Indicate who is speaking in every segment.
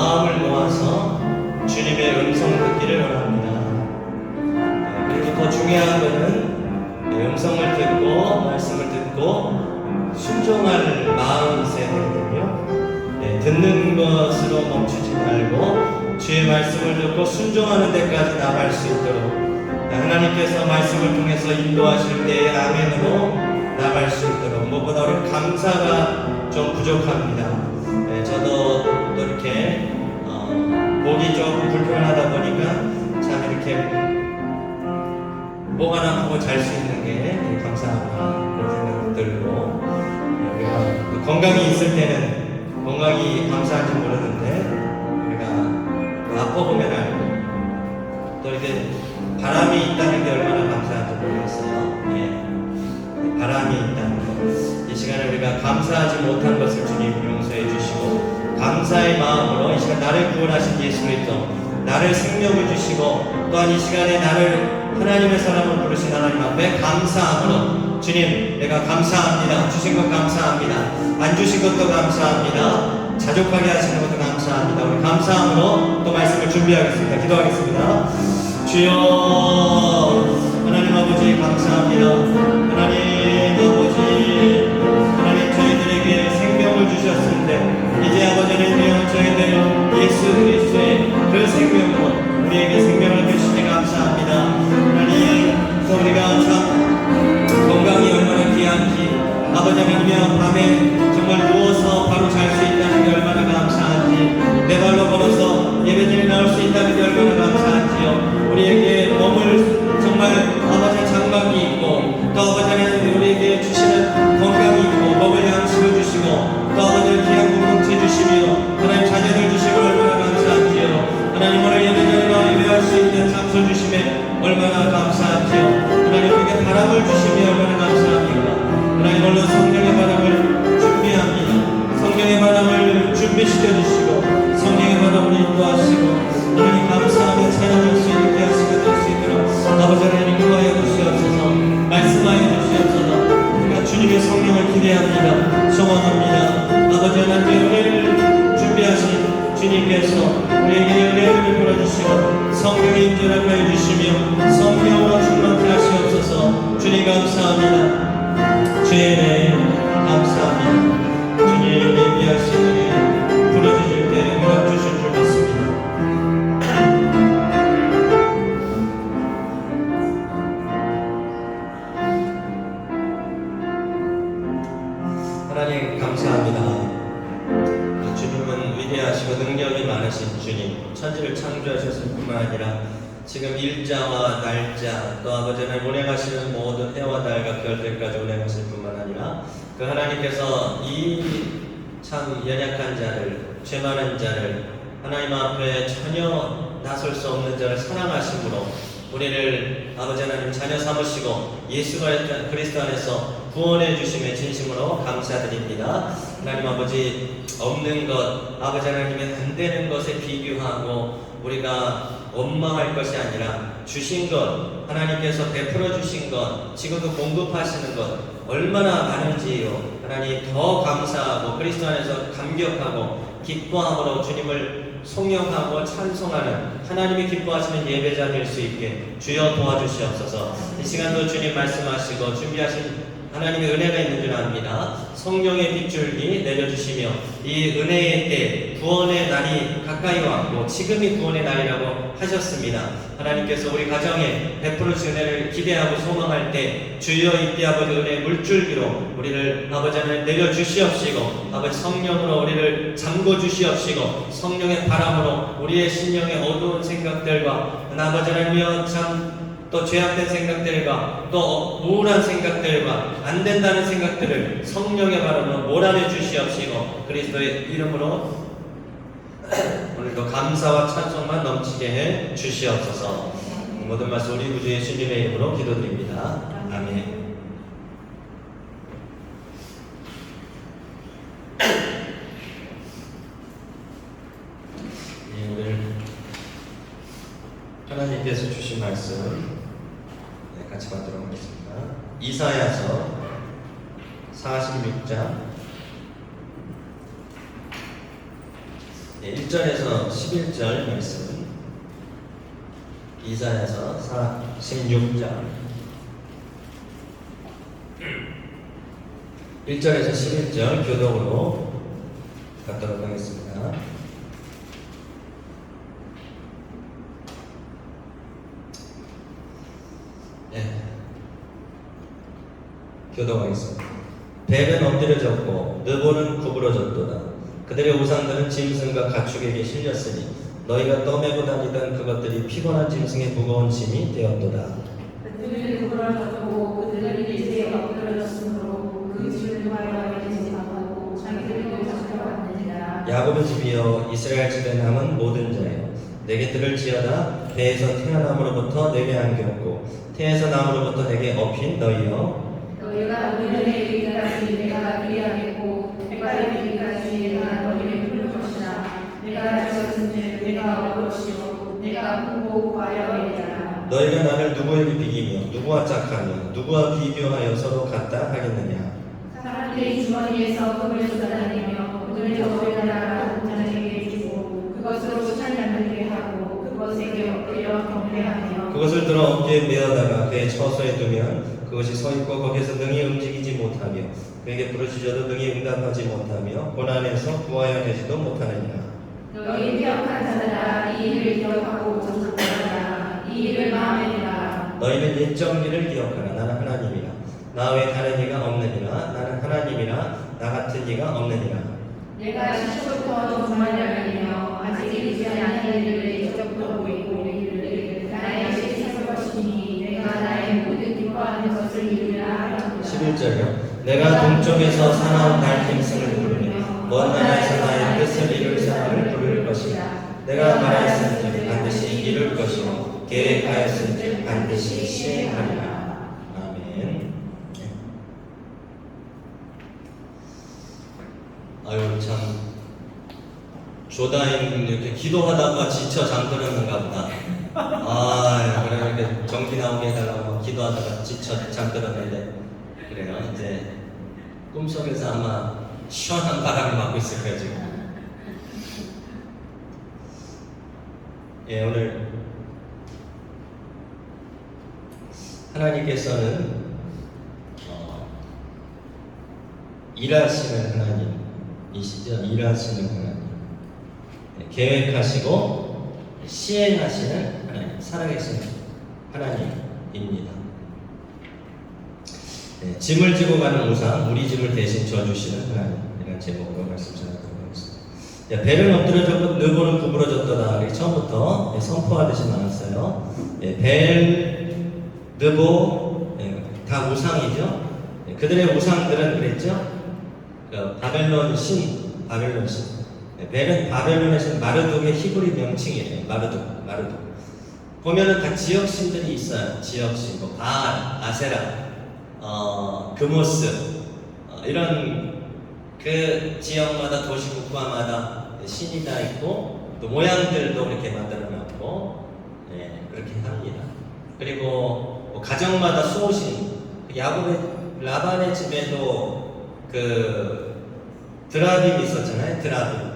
Speaker 1: 마음을 모아서 주님의 음성 듣기를 원합니다. 그리고 더 중요한 것은 음성을 듣고 말씀을 듣고 순종할 마음이세야 되거든요. 듣는 것으로 멈추지 말고 주의 말씀을 듣고 순종하는 데까지 나아갈 수 있도록 하나님께서 말씀을 통해서 인도하실 때의 아멘으로 나아갈 수 있도록 무엇보다 우리 감사가 좀 부족합니다. 저도 또 이렇게 목이 조금 불편하다 보니까 참 이렇게 목 하나 보고 잘 수 있는 게 감사하다 그런 생각이 들고, 우리가 건강이 있을 때는 건강이 감사한지 모르는데 우리가 아파보면 알고, 또 이렇게 바람이 있다는 게 얼마나 감사한지 모르겠어요. 바람이 있다는 것, 이 시간에 우리가 감사하지 못한 것을 주님 용서해 주시고 감사의 마음으로 이 시간 나를 구원하신 예수 그리스도, 나를 생명을 주시고 또한 이 시간에 나를 하나님의 사람으로 부르신 하나님 앞에 감사함으로 주님 내가 감사합니다. 주신 것 감사합니다. 안 주신 것도 감사합니다. 자족하게 하시는 것도 감사합니다. 우리 감사함으로 또 말씀을 준비하겠습니다. 기도하겠습니다. 주여 하나님 아버지 감사합니다. 하나님 아버지, 하나님 저희들에게 생명을 주셨는데 이제 아버지 하나님 저희들 예수 그리스도의 그 생명으로 우리에게 생명을 주시니 감사합니다. 하나님 우리가 참 건강이 얼마나 귀한지, 아버지 하나님 밤에 정말 누워서 바로 잘 수 있다는 게 얼마나 감사한지, 내 발로 걸어서 예배드리에 나올 수 있다는 게 얼마나 감사한지요. 우리에게 몸을 정말 아버지 장막이 있고 또 아버지 하나님 우리에게 주시는 건강이 있고 먹을 양식을 주시고 또 아버지 귀한 공동체 주시며 하나님 자녀를 주시고 얼마나 감사한지요. 하나님 오늘 예배자리가 예배할 수 있는 장소 주심에 얼마나 감사한지요. 하나님 우리에게 바람을 주시며 얼마나 감사합니까. 하나님 오늘 성령의 바람을 준비합니다. 성령의 바람을 준비시켜 주시고 성령의 바람을 인도하시고 하나님 감사하며 찬양할 수 있게 하시고 될 수 있도록 아버지 하나님 인도하여 주시옵소서. 말씀하여 주시옵소서. 우리가 주님의 성령을 기대합니다. 소원합니다. 아버지 하나님의 은혜를 준비하신 주님께서 우리에게 은혜를 풀어주시고 성령의 인도를 하여 주시며 성령으로 충만케 하시옵소서. 주님 감사합니다. 주의 은혜 감사합니다. 주님 예비하신 은혜 불어주실 때 응답 주실 줄 믿습니다. 하나님 감사합니다. 주님은 위대하시고 능력이 많으신 주님, 천지를 창조하셨을 뿐만 아니라 지금 일자와 날짜 또 아버지 하나님 운행하시는 모든 해와 달과 별들까지 운행하실 뿐만 아니라 그 하나님께서 이 참 연약한 자를, 죄 많은 자를 하나님 앞에 전혀 나설 수 없는 자를 사랑하심으로 우리를 아버지 하나님 자녀 삼으시고 예수 그리스도 안에서 구원해 주심에 진심으로 감사드립니다. 하나님 아버지, 없는 것, 아버지 하나님의 안 되는 것에 비교하고 우리가 원망할 것이 아니라 주신 것, 하나님께서 베풀어 주신 것, 지금도 공급하시는 것 얼마나 많은지요. 하나님 더 감사하고 그리스도 안에서 감격하고 기뻐함으로 주님을 송영하고 찬송하는 하나님이 기뻐하시는 예배자 될 수 있게 주여 도와주시옵소서. 이 시간도 주님 말씀하시고 준비하신 하나님의 은혜가 있는 줄 압니다. 성령의 빗줄기 내려주시며 이 은혜의 때 구원의 날이 가까이 왔고 지금이 구원의 날이라고 하셨습니다. 하나님께서 우리 가정에 베풀어 주신 은혜를 기대하고 소망할 때 주여 이때 아버지 은혜의 물줄기로 우리를 아버지 하나님 내려주시옵시고 아버지 성령으로 우리를 잠궈주시옵시고 성령의 바람으로 우리의 심령의 어두운 생각들과 아버지 하나님이여 참 또 죄악된 생각들과 또 우울한 생각들과 안 된다는 생각들을 성령의 바람으로 몰아내 주시옵시고 그리스도의 이름으로 오늘도 감사와 찬송만 넘치게 해 주시옵소서. 모든 말씀 우리 구주 예수님의 이름으로 기도드립니다. 아멘. 오늘 하나님께서 주신 말씀 같이 받도록 하겠습니다. 이사야서 46장 1절에서 11절 말씀, 이사야서 16장 1절에서 11절 교독으로 갖도록 하겠습니다. 교독하겠습니다. 벨은 엎드려졌고 느보는 구부러졌도다. 그들의 우상들은 짐승과 가축에게 실렸으니 너희가 떠매고 다니던 그것들이 피곤한 짐승의 무거운 짐이 되었도다.
Speaker 2: 그들이 구부러졌고 그들이 이제 엎드려졌으므로 그 짐을 바라보지 못하고 자기들도 잡혀왔느니라.
Speaker 1: 야곱의 집이여 이스라엘 집에 남은 모든 자여 내게 들을지어다. 배에서 태어남으로부터 내게 안겼고 태에서 남으로부터 내게 업힌 너희여
Speaker 2: 너희가 우리에게 이르기까지 내가 그리하겠고 해가 이르기까지 내가 너희를 부를 것이라. 내가 지었은즉 내가 얻을 것이요 내가 보호하여 이르리라.
Speaker 1: 너희가 나를 누구에게 비기며 누구와 짝하며 누구와 비교하여 서로 같다 하겠느냐.
Speaker 2: 사람들이 주머니에서 금을 쏟아다니며 오늘 저거를 나라 공자에게 주고 그것으로 찬양하게 하고 그것에게 엎드려 경배하며
Speaker 1: 그것을 들어 어깨에 메어다가 그의 처소에 두면 그것이 서 있고 거기에서 능히 움직이지 못하며 그에게 부르짖어도 능히 응답하지 못하며 고난에서 구하여 내지도 못하느니라.
Speaker 2: 너희 기억한 자들아 이 일을 기억하고 정상하라. 이 일을 마음에 두라.
Speaker 1: 너희는 옛 정리를 기억하라. 나는 하나님이라. 나 외에 다른 이가 없느니라. 나는 하나님이라. 나 같은 이가 없느니라.
Speaker 2: 내가 시초부터 정말이라며 아직 이르지 않은 일을 직접 보고 있고 이르되 나의 뜻이 설 것이니 내가 나의 모든 기뻐하는 것을 이루라.
Speaker 1: 11절이요. 내가 동쪽에서 사나운 날 힘승을 부르며 먼 나라에서 나의 뜻을 이룰 사람을 부를 것이라. 내가 말하였은즉 반드시 이룰 것이요 계획하였은즉 반드시 시행하리라. 아멘. 아유 참 조다임 이렇게 기도하다가 지쳐 잠들었는가 보다. 아 그래 이렇게 정기 나오게 해달라고 기도하다가 지쳐 잠들었는데 그래요. 이제 꿈속에서 아마 시원한 바람을 맞고 있을 거예요 지금. 예, 오늘 하나님께서는 일하시는 하나님이시죠. 일하시는 하나님, 계획하시고 시행하시는 하나님, 살아계신 하나님입니다. 네, 짐을 지고 가는 우상, 우리 짐을 대신 져주시는 하나님, 이런 제목으로 말씀 전하도록 하겠습니다. 벨은 엎드려졌고 느보는 구부러졌도다. 처음부터 선포하듯이 나왔어요. 벨, 느보 다 우상이죠. 그들의 우상들은 그랬죠. 바벨론 신. 벨은 바벨론의 신 마르둑의 히브리 명칭이에요. 마르둑. 보면은 다 지역 신들이 있어요. 지역 신, 뭐 바알, 아세라, 그모스, 이런 그 지역마다 도시 국가마다 신이 다 있고 또 모양들도 그렇게 만들어놨고 그렇게 합니다. 그리고 뭐 가정마다 수호신, 야곱의 라반의 집에도 그 드라빔이 있었잖아요. 드라빔.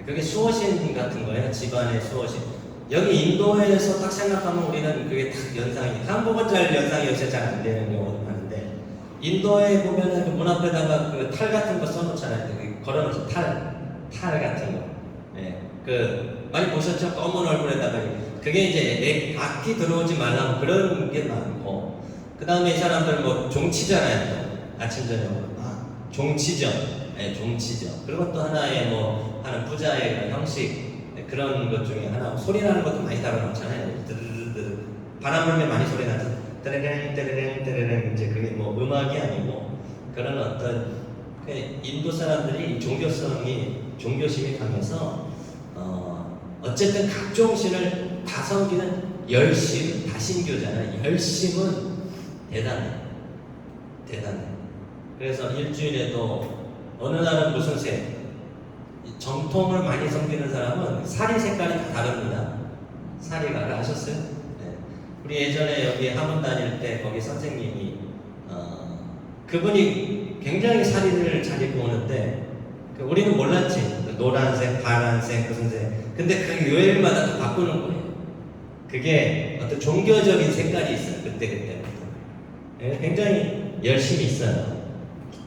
Speaker 1: 그게 수호신 같은 거예요. 집안의 수호신. 여기 인도에서 딱 생각하면 우리는 그게 딱 연상이, 한국은 잘 연상이 요새 잘 안 되는 경우도 많은데 인도에 보면은 그 문 앞에다가 그 탈 같은 거 써놓잖아요. 걸어놓죠. 탈 같은 거. 그 많이 보셨죠? 검은 얼굴에다가 그게 이제 악기 들어오지 말라고 그런 게 많고, 그 다음에 이 사람들 뭐 종치잖아요. 아침 저녁으로 종치죠. 종치죠. 그리고 또 하나의 뭐 하는 부자의 형식, 그런 것 중에 하나, 소리 나는 것도 많이 달아놓잖아요. 드르르르 바람 불면 많이 소리 나죠. 떼레랭 이제 그게 뭐 음악이 아니고 그런 어떤 인도 사람들이 종교심이 강해서 어쨌든 각종 신을 다 섬기는 열심, 다신교잖아요. 열심은 대단해. 그래서 일주일에도 어느 날은 무슨 새, 정통을 많이 섬기는 사람은 사리 색깔이 다 다릅니다. 사리가 아셨어요? 네. 우리 예전에 여기 학원 다닐 때 거기 선생님이 그분이 굉장히 사리를 잘 입고 오는데 우리는 몰랐지. 노란색, 파란색, 무슨 색. 근데 그 요일마다 또 바꾸는 거예요. 그게 어떤 종교적인 색깔이 있어요. 그때부터. 예, 굉장히 열심히 있어요.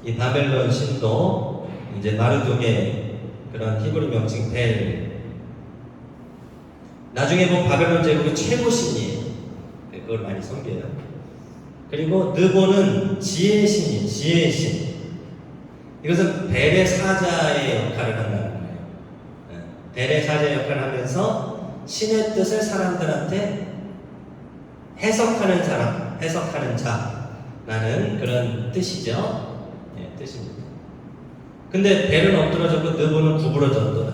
Speaker 1: 이 바벨론 신도 이제 마르둥의 그런 히브리 명칭 벨. 나중에 보면 바벨론 제국의 최고 신이에요. 그걸 많이 섬겨요. 그리고 느보는 지혜의 신이에요. 지혜의 신. 이것은 벨의 사자의 역할을 한다는 거예요. 벨의 사자의 역할을 하면서 신의 뜻을 사람들한테 해석하는 사람, 해석하는 자라는 그런 뜻이죠. 네, 뜻입니다. 근데 벨은 엎드러졌고 느보는 구부러졌더라.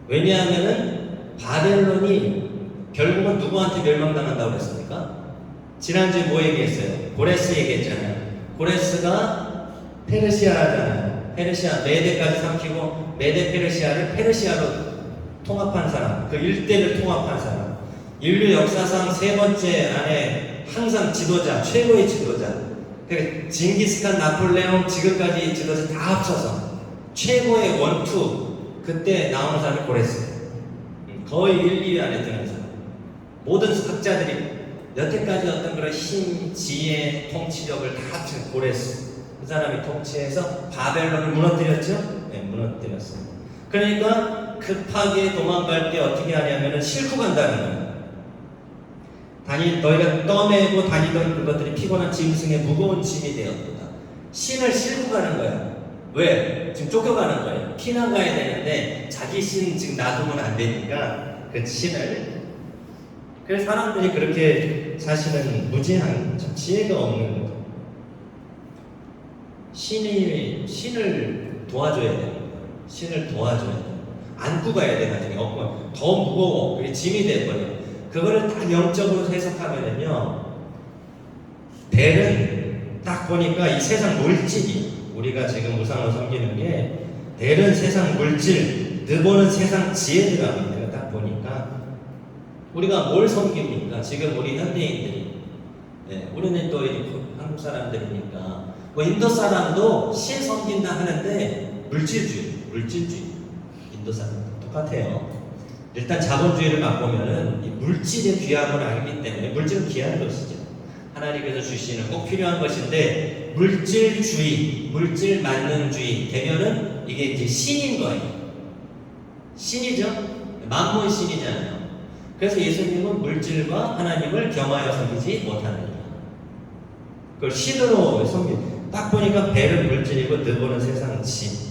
Speaker 1: 왜냐하면은 바벨론이 결국은 누구한테 멸망당한다고 그랬습니까? 지난주에 뭐 얘기했어요? 고레스 얘기했잖아요. 고레스가 페르시아잖아요. 페르시아 메대까지 삼키고 메대 페르시아를 페르시아로 통합한 사람, 그 일대를 통합한 사람, 인류 역사상 세 번째 안에 항상 지도자, 최고의 지도자. 그러니까 징기스칸, 나폴레옹 지금까지 지도자 다 합쳐서 최고의 원투 그때 나오는 사람이 고레스. 거의 1, 2위 안에 드는 사람. 모든 학자들이 여태까지 어떤 그런 힘, 지혜, 통치력을 다 합친 고레스. 그 사람이 통치해서 바벨론을 무너뜨렸죠? 네, 무너뜨렸어요. 그러니까 급하게 도망갈 때 어떻게 하냐면은 싣고 간다는 거예요. 너희가 떠매고 다니던 그것들이 피곤한 짐승의 무거운 짐이 되었다. 신을 싣고 가는 거야. 왜? 지금 쫓겨가는 거예요. 피난 가야 되는데 자기 신 지금 놔두면 안 되니까 그 신을. 그래서 사람들이 그렇게 사실은 무지한 참 지혜가 없는 거예요. 신을 도와줘야 돼요. 신을 도와줘야 돼요. 안고 가야 돼, 나중에. 더 무거워. 그게 짐이 돼버려. 그거를 딱 영적으로 해석하면은요, 벨은 딱 보니까 이 세상 물질이, 우리가 지금 우상을 섬기는 게, 벨은 세상 물질, 느보는 세상 지혜들하고 내가 딱 보니까, 우리가 뭘 섬깁니까? 지금 우리 현대인들이. 네, 우리는 또 한국 사람들이니까, 뭐 인도 사람도 신 섬긴다 하는데 물질주의. 인도 사람도 똑같아요. 일단 자본주의를 맛보면은 이 물질의 귀함을 알기 때문에 물질은 귀한 것이죠. 하나님께서 주시는 꼭 필요한 것인데 물질주의, 물질 만능주의 되면은 이게 이제 신인 거예요. 신이죠. 만물 신이잖아요. 그래서 예수님은 물질과 하나님을 겸하여 섬기지 못하느니라. 그걸 신으로 섬기. 딱 보니까 벨은 물질이고 느보는 세상 신.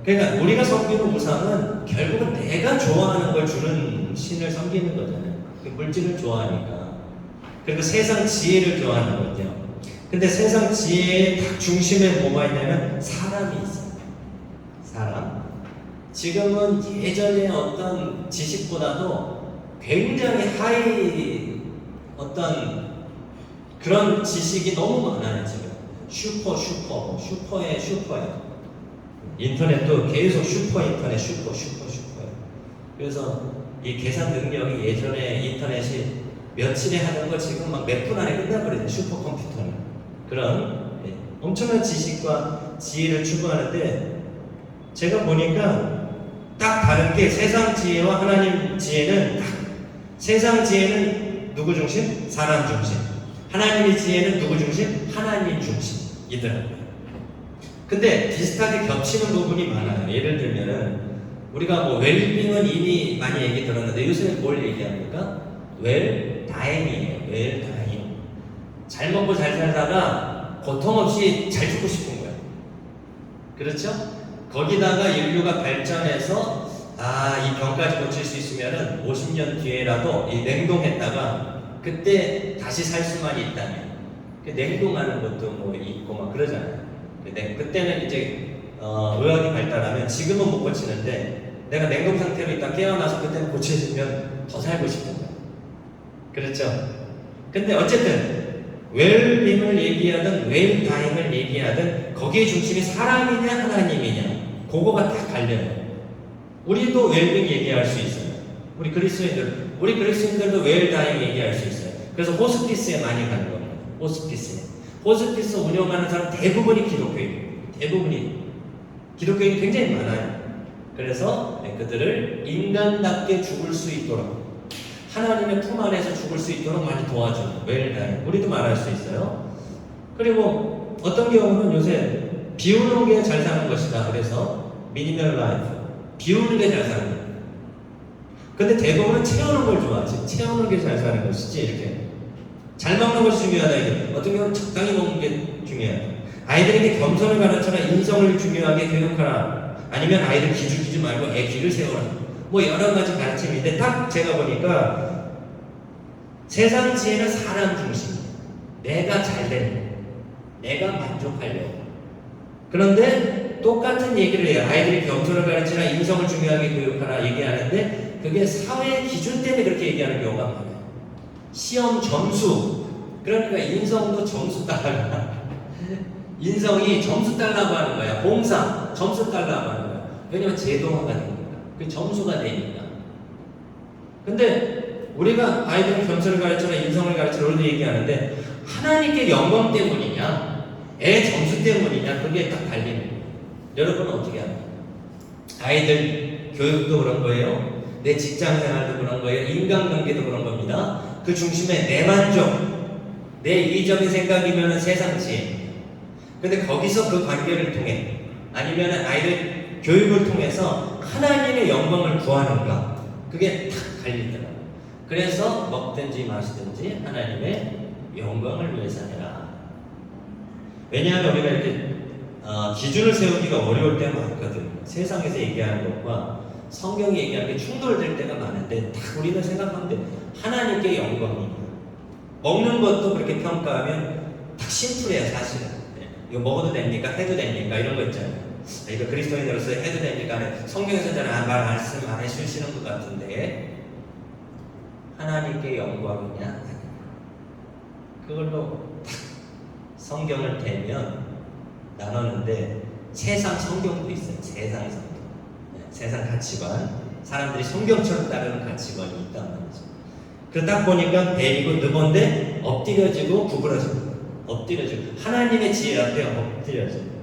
Speaker 1: 그러니까 우리가 섬기는 우상은 결국은 내가 좋아하는 걸 주는 신을 섬기는 거잖아요. 물질을 좋아하니까. 그리고 세상 지혜를 좋아하는 거죠. 근데 세상 지혜의 딱 중심에 뭐가 있냐면 사람이 있어요. 사람. 지금은 예전에 어떤 지식보다도 굉장히 하이 어떤 그런 지식이 너무 많아요, 지금. 슈퍼예요. 인터넷도 계속 슈퍼예요. 그래서 이 계산 능력이 예전에 인터넷이 며칠에 하던 거 지금 막 몇 분 안에 끝나버리는 슈퍼컴퓨터는. 그런 엄청난 지식과 지혜를 추구하는데 제가 보니까 딱 다른 게 세상 지혜와 하나님 지혜는 세상 지혜는 누구 중심? 사람 중심. 하나님의 지혜는 누구 중심? 하나님 중심이더라고요. 근데 비슷하게 겹치는 부분이 많아요. 예를 들면은 우리가 뭐 웰빙은 이미 많이 얘기 들었는데 요새 뭘 얘기합니까? 웰다잉이에요. 웰다잉. 잘 먹고 잘 살다가 고통 없이 잘 죽고 싶은 거예요. 그렇죠? 거기다가 인류가 발전해서 이 병까지 고칠 수 있으면은 50년 뒤에라도 이 냉동했다가 그때 다시 살 수만 있다면 냉동하는 것도 뭐 있고 막 그러잖아요. 그때는 이제 의학이 발달하면 지금은 못 고치는데 내가 냉동 상태로 있다 깨어나서 그때는 고쳐지면 더 살고 싶은 거예요. 그렇죠? 근데 어쨌든 웰빙을 얘기하든 웰다잉을 얘기하든 거기에 중심이 사람이냐 하나님이냐 그거가 딱 갈려요. 우리도 웰빙 얘기할 수 있어요. 우리 그리스도인들도 웰다잉 얘기할 수 있어요. 그래서 호스피스에 많이 가는 겁니다. 호스피스 운영하는 사람 대부분이 기독교예요. 대부분이 기독교인이 굉장히 많아요. 그래서 그들을 인간답게 죽을 수 있도록 하나님의 품 안에서 죽을 수 있도록 많이 도와주는 웰다이 우리도 말할 수 있어요. 그리고 어떤 경우는 요새 비우는 게 잘 사는 것이다. 그래서 미니멀 라이프 비우는 게 잘 사는 거예요. 근데 대부분은 채우는 걸 좋아하지. 채우는 게 잘 사는 것이지 이렇게 잘 먹는 것이 중요하다. 이게 어떤 경우는 적당히 먹는 게 중요하다. 아이들에게 겸손을 가르쳐라. 인성을 중요하게 교육하라. 아니면 아이들 기죽이지 말고 애 길을 세워라. 뭐 여러 가지 가르침인데 딱 제가 보니까 세상 지혜는 사람 중심이에요. 내가 잘 되는 내가 만족하려고. 그런데 똑같은 얘기를 해요. 아이들이 겸손을 가르치라, 인성을 중요하게 교육하라 얘기하는데 그게 사회 기준 때문에 그렇게 얘기하는 경우가 많아요. 시험 점수, 그러니까 인성도 점수 따라가. 인성이 점수 달라고 하는 거야. 봉사 점수 달라고 하는 거야. 왜냐면 제도화가 되니까. 그 점수가 되니까. 근데 우리가 아이들 겸손을 가르쳐라, 인성을 가르쳐라 우리도 얘기하는데 하나님께 영광 때문이냐, 애 점수 때문이냐, 그게 딱 갈리는 거예요. 여러분은 어떻게 합니까? 아이들 교육도 그런 거예요. 내 직장 생활도 그런 거예요. 인간관계도 그런 겁니다. 그 중심에 내 만족, 내 이기적인 생각이면 세상 지혜. 근데 거기서 그 관계를 통해 아니면 아이들 교육을 통해서 하나님의 영광을 구하는가, 그게 탁 갈리더라고요. 그래서 먹든지 마시든지 하나님의 영광을 위해서 해라. 왜냐하면 우리가 이렇게 기준을 세우기가 어려울 때가 많거든요. 세상에서 얘기하는 것과 성경이 얘기하는 게 충돌될 때가 많은데 딱 우리는 생각하면 돼. 하나님께 영광이냐. 먹는 것도 그렇게 평가하면 딱 심플해요. 사실은. 이거 먹어도 됩니까? 해도 됩니까? 이런 거 있잖아요. 이거 그리스도인으로서 해도 됩니까? 성경에서 잘 말씀 안 해주시는 것 같은데 하나님께 영광이냐? 그걸로 딱 성경을 대면 나누는데 세상 성경도 있어요. 세상 성경. 세상 가치관. 사람들이 성경처럼 따르는 가치관이 있단 말이죠. 그러다 보니까 베리고 느본데 엎드려지고 구부러지고 엎드려지고 하나님의 지혜 앞에 엎드려지고.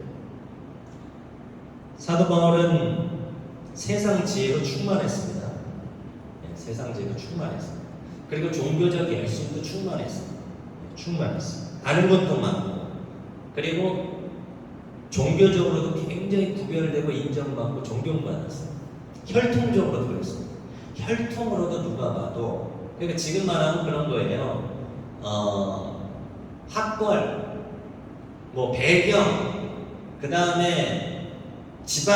Speaker 1: 사도 바울은 세상 지혜로 충만했습니다. 세상 지혜로 충만했습니다. 그리고 종교적 열심도 충만했습니다. 충만했습니다. 아는 것도 많고 그리고 종교적으로도 굉장히 구별되고 인정받고 존경받았어요. 혈통적으로도 그랬습니다. 혈통으로도 누가 봐도, 그러니까 지금 말하면 그런 거예요. 학벌, 뭐 배경, 그 다음에 집안,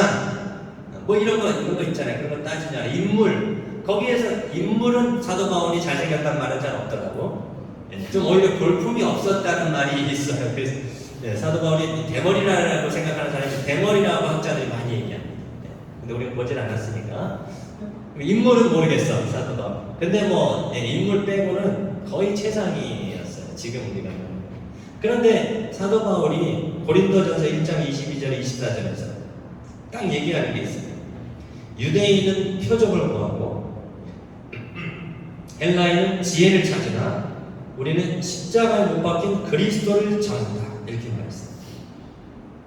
Speaker 1: 뭐 이런 거 있잖아요. 그런 거 따지잖아요. 인물, 거기에서 인물은 사도 바울이 잘생겼단 말은 잘 없더라고. 좀 오히려 볼품이 없었다는 말이 있어요. 그래서 사도 바울이 대머리라고 생각하는 사람이 대머리라고 학자들이 많이 얘기합니다. 근데 우리가 보질 않았으니까 인물은 모르겠어 사도 바울. 근데 뭐 인물 빼고는 거의 최상이었어요. 지금 우리가. 그런데 사도 바울이 고린도전서 1장 22절 24절에서 딱 얘기하는 게 있어요. 유대인은 표적을 구하고 헬라인은 지혜를 찾으나 우리는 십자가에 못 박힌 그리스도를 전한다. 이렇게 말했어요.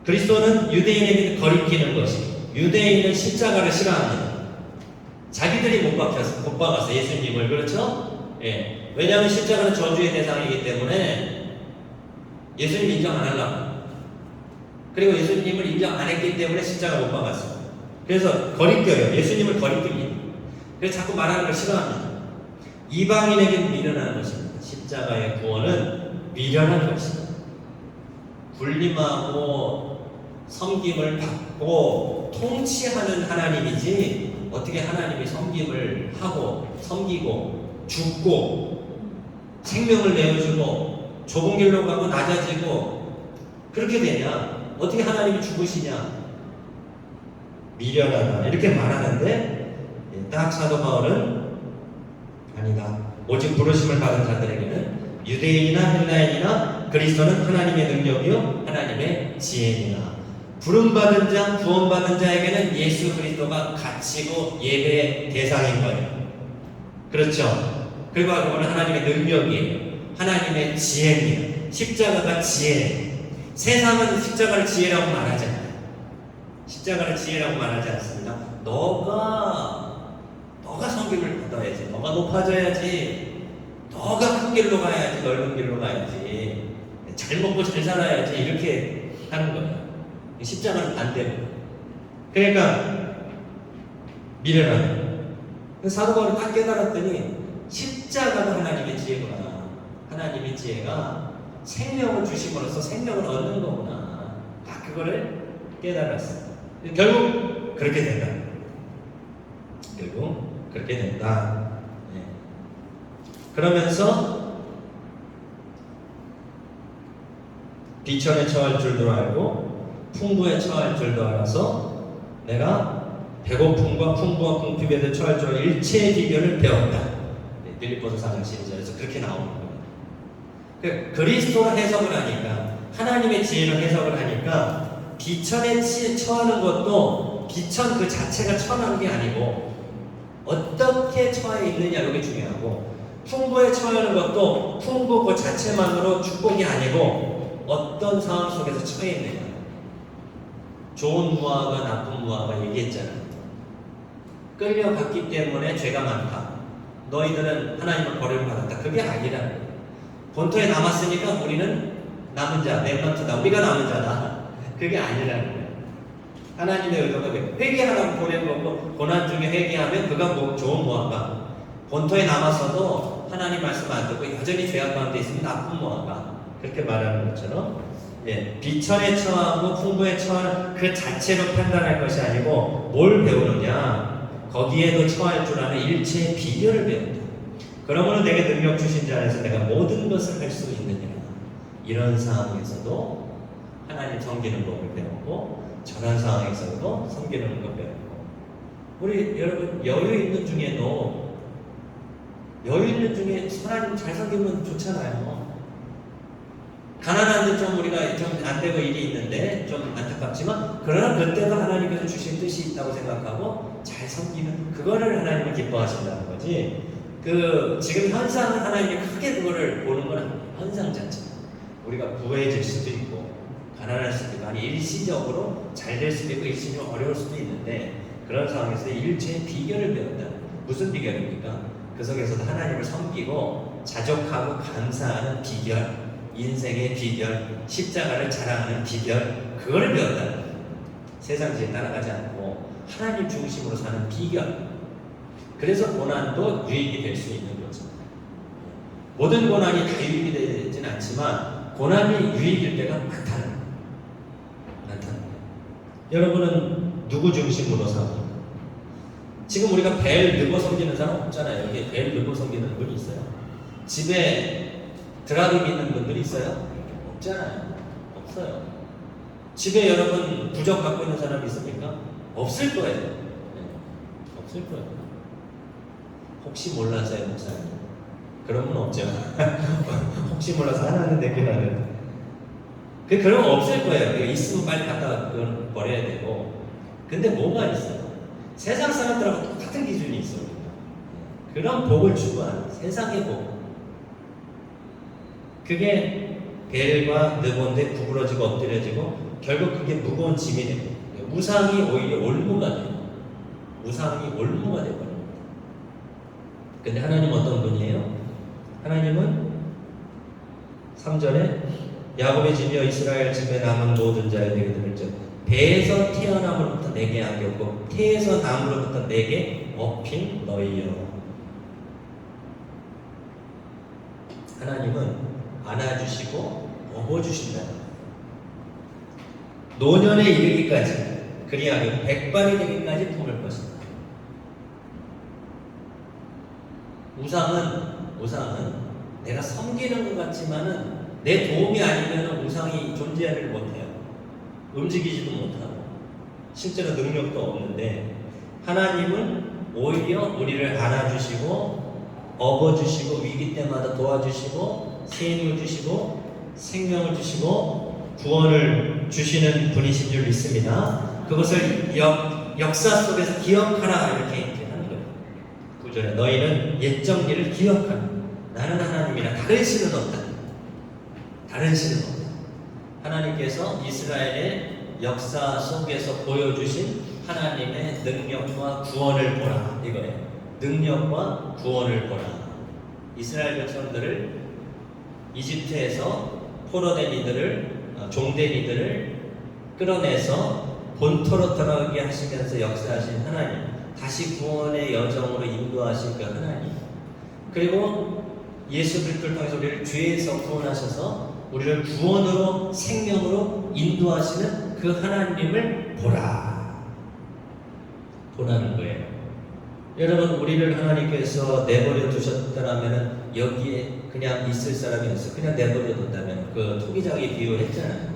Speaker 1: 그리스도는 유대인에게 거리끼는 것이, 유대인은 십자가를 싫어합니다. 자기들이 못 박았어 예수님을. 그렇죠? 예. 왜냐하면 십자가는 저주의 대상이기 때문에 예수님 인정 안 하려고. 그리고 예수님을 인정 안 했기 때문에 십자가 못 박았어요. 그래서 거리껴요. 예수님을 거리낍니다. 그래서 자꾸 말하는 걸 싫어합니다. 이방인에게는 미련한 것입니다. 십자가의 구원은 미련한 것입니다. 군림하고 섬김을 받고 통치하는 하나님이지 어떻게 하나님이 섬김을 하고 섬기고 죽고 생명을 내어주고 좁은 길로 가고 낮아지고 그렇게 되냐? 어떻게 하나님이 죽으시냐? 미련하다 이렇게 말하는데 딱 사도 바울은 아니다. 오직 부르심을 받은 자들에게는 유대인이나 헬라인이나 그리스도는 하나님의 능력이요 하나님의 지혜니라. 부름받은 자, 구원받은 자에게는 예수 그리스도가 가치고 예배의 대상인 거예요. 그렇죠? 그리고 그거는 하나님의 능력이에요. 하나님의 지혜입니다. 십자가가 지혜예요. 세상은 십자가를 지혜라고 말하잖아요. 십자가를 지혜라고 말하지 않습니다. 너가 성김을 받아야지. 너가 높아져야지. 너가 큰 길로 가야지. 넓은 길로 가야지. 잘 먹고 잘 살아야지. 이렇게 하는 거예요. 십자가는 반대로. 그러니까 미래라는 사도 바울이 딱 깨달았더니 십자가가 하나님의 지혜구나. 하나님의 지혜가 생명을 주심으로써 생명을 얻는 거구나. 딱 그거를 깨달았어요. 결국 그렇게 된다. 결국 그렇게 된다. 네. 그러면서 비천에 처할 줄도 알고 풍부에 처할 줄도 알아서 내가 배고픔과 풍부와 궁핍에 처할 줄 알고 일체의 비결을 배웠다. 네, 빌립보서 4장 12절에서 그렇게 나오는 거예요. 그리스도로 해석을 하니까, 하나님의 지혜로 해석을 하니까 비천에 처하는 것도 비천 그 자체가 처하는 게 아니고 어떻게 처해 있느냐, 이게 중요하고, 풍부에 처하는 것도 풍부 그 자체만으로 축복이 아니고 어떤 상황 속에서 처해 있느냐. 좋은 무화과 나쁜 무화과 얘기했잖아요. 끌려갔기 때문에 죄가 많다. 너희들은 하나님을 버림받았다. 그게 아니라는 거예요. 본토에 남았으니까 우리는 남은 자, 렘넌트다. 우리가 남은 자다. 그게 아니라는 거예요. 하나님의 의도가 회개하라고 보낸 거고, 고난 중에 회개하면 그가 좋은 무화과. 본토에 남았어도 하나님 말씀 안 듣고 여전히 죄악 가운데 있으면 나쁜 무화과. 그렇게 말하는 것처럼, 예, 비천에 처하고 풍부에 처한 그 자체로 판단할 것이 아니고 뭘 배우느냐, 거기에도 처할 줄 아는 일체의 비결을 배운다. 그러므로 내게 능력 주신 자 안에서 내가 모든 것을 할 수 있느니라. 이런 상황에서도 하나님 섬기는 법을 배웠고, 저런 상황에서도 섬기는 법을 배웠고, 우리 여러분 여유 있는 중에 하나님 잘 섬기면 좋잖아요. 가난한데 좀 우리가 좀 안 되고 일이 있는데 좀 안타깝지만, 그러나 그때도 하나님께서 주신 뜻이 있다고 생각하고 잘 섬기면 그거를 하나님은 기뻐하신다는 거지. 지금 현상은 하나님이 크게 그거를 보는 건 아니에요. 현상 자체. 우리가 부해질 수도 있고 가난할 수도 있고, 아니 일시적으로 잘 될 수도 있고 일시적으로 어려울 수도 있는데, 그런 상황에서 일체의 비결을 배운다. 무슨 비결입니까? 그 속에서도 하나님을 섬기고 자족하고 감사하는 비결, 인생의 비결, 십자가를 자랑하는 비결, 그거를 배웠다는 거예요. 세상 지에 따라가지 않고 하나님 중심으로 사는 비결. 그래서 고난도 유익이 될 수 있는 거죠. 모든 고난이 다 유익이 되지는 않지만 고난이 유익일 때가 많다는 거예요. 여러분은 누구 중심으로 삽니까? 지금 우리가 벨 넣고 섬기는 사람 없잖아요. 여기 벨 넣고 섬기는 분이 있어요? 집에 드라금 있는 분들이 있어요? 없잖아요. 없어요. 집에 여러분 부적 갖고 있는 사람이 있습니까? 없을 거예요. 네. 없을 거예요. 혹시 몰라서요, 목사님. 그런 분 없죠. 혹시 몰라서 하나는 내기라는. 그런 거 없을 거예요. 있으면 빨리 갖다 버려야 되고. 근데 뭐가 있어요? 세상 사람들하고 똑같은 기준이 있어요. 그런 복을 추구하는 세상의 복. 그게 벨과 느본데 구부러지고 엎드려지고 결국 그게 무거운 짐이 됩니다. 우상이 오히려 올무가 돼요. 우상이 올무가 되거든요. 근데 하나님 어떤 분이에요? 하나님은 3절에 야곱의 집이여 이스라엘 집에 남은 모든 자여 내게 들을즉 배에서 태어남으로부터 내게 안겼고 태에서 남으로부터 내게 업힌 너희여. 하나님은 안아주시고 업어주신다. 노년에 이르기까지, 그리하여 백발이 되기까지 품을 것이다. 우상은 내가 섬기는 것 같지만은 내 도움이 아니면 우상이 존재하지 못해요. 움직이지도 못하고 실제로 능력도 없는데, 하나님은 오히려 우리를 안아주시고 업어주시고 위기 때마다 도와주시고 생명을 주시고 생명을 주시고 구원을 주시는 분이신 줄 믿습니다. 그것을 역사 속에서 기억하라, 이렇게 하는 거예요. 9절에 너희는 옛적 일을 기억하라. 나는 하나님이라 다른 신은 없다. 다른 신은 없다. 하나님께서 이스라엘의 역사 속에서 보여주신 하나님의 능력과 구원을 보라 이거예요. 능력과 구원을 보라. 이스라엘 백성들을 이집트에서 포로된 이들을 종된 이들을 끌어내서 본토로 돌아오게 하시면서 역사하신 하나님, 다시 구원의 여정으로 인도하신 그 하나님, 그리고 예수 그리스도를 통해서 우리를 죄에서 구원하셔서 우리를 구원으로 생명으로 인도하시는 그 하나님을 보라는 거예요. 여러분, 우리를 하나님께서 내버려 두셨다면 여기에 그냥 있을 사람이 없어. 그냥 내버려 둔다면 그 토기장에 비유했잖아요.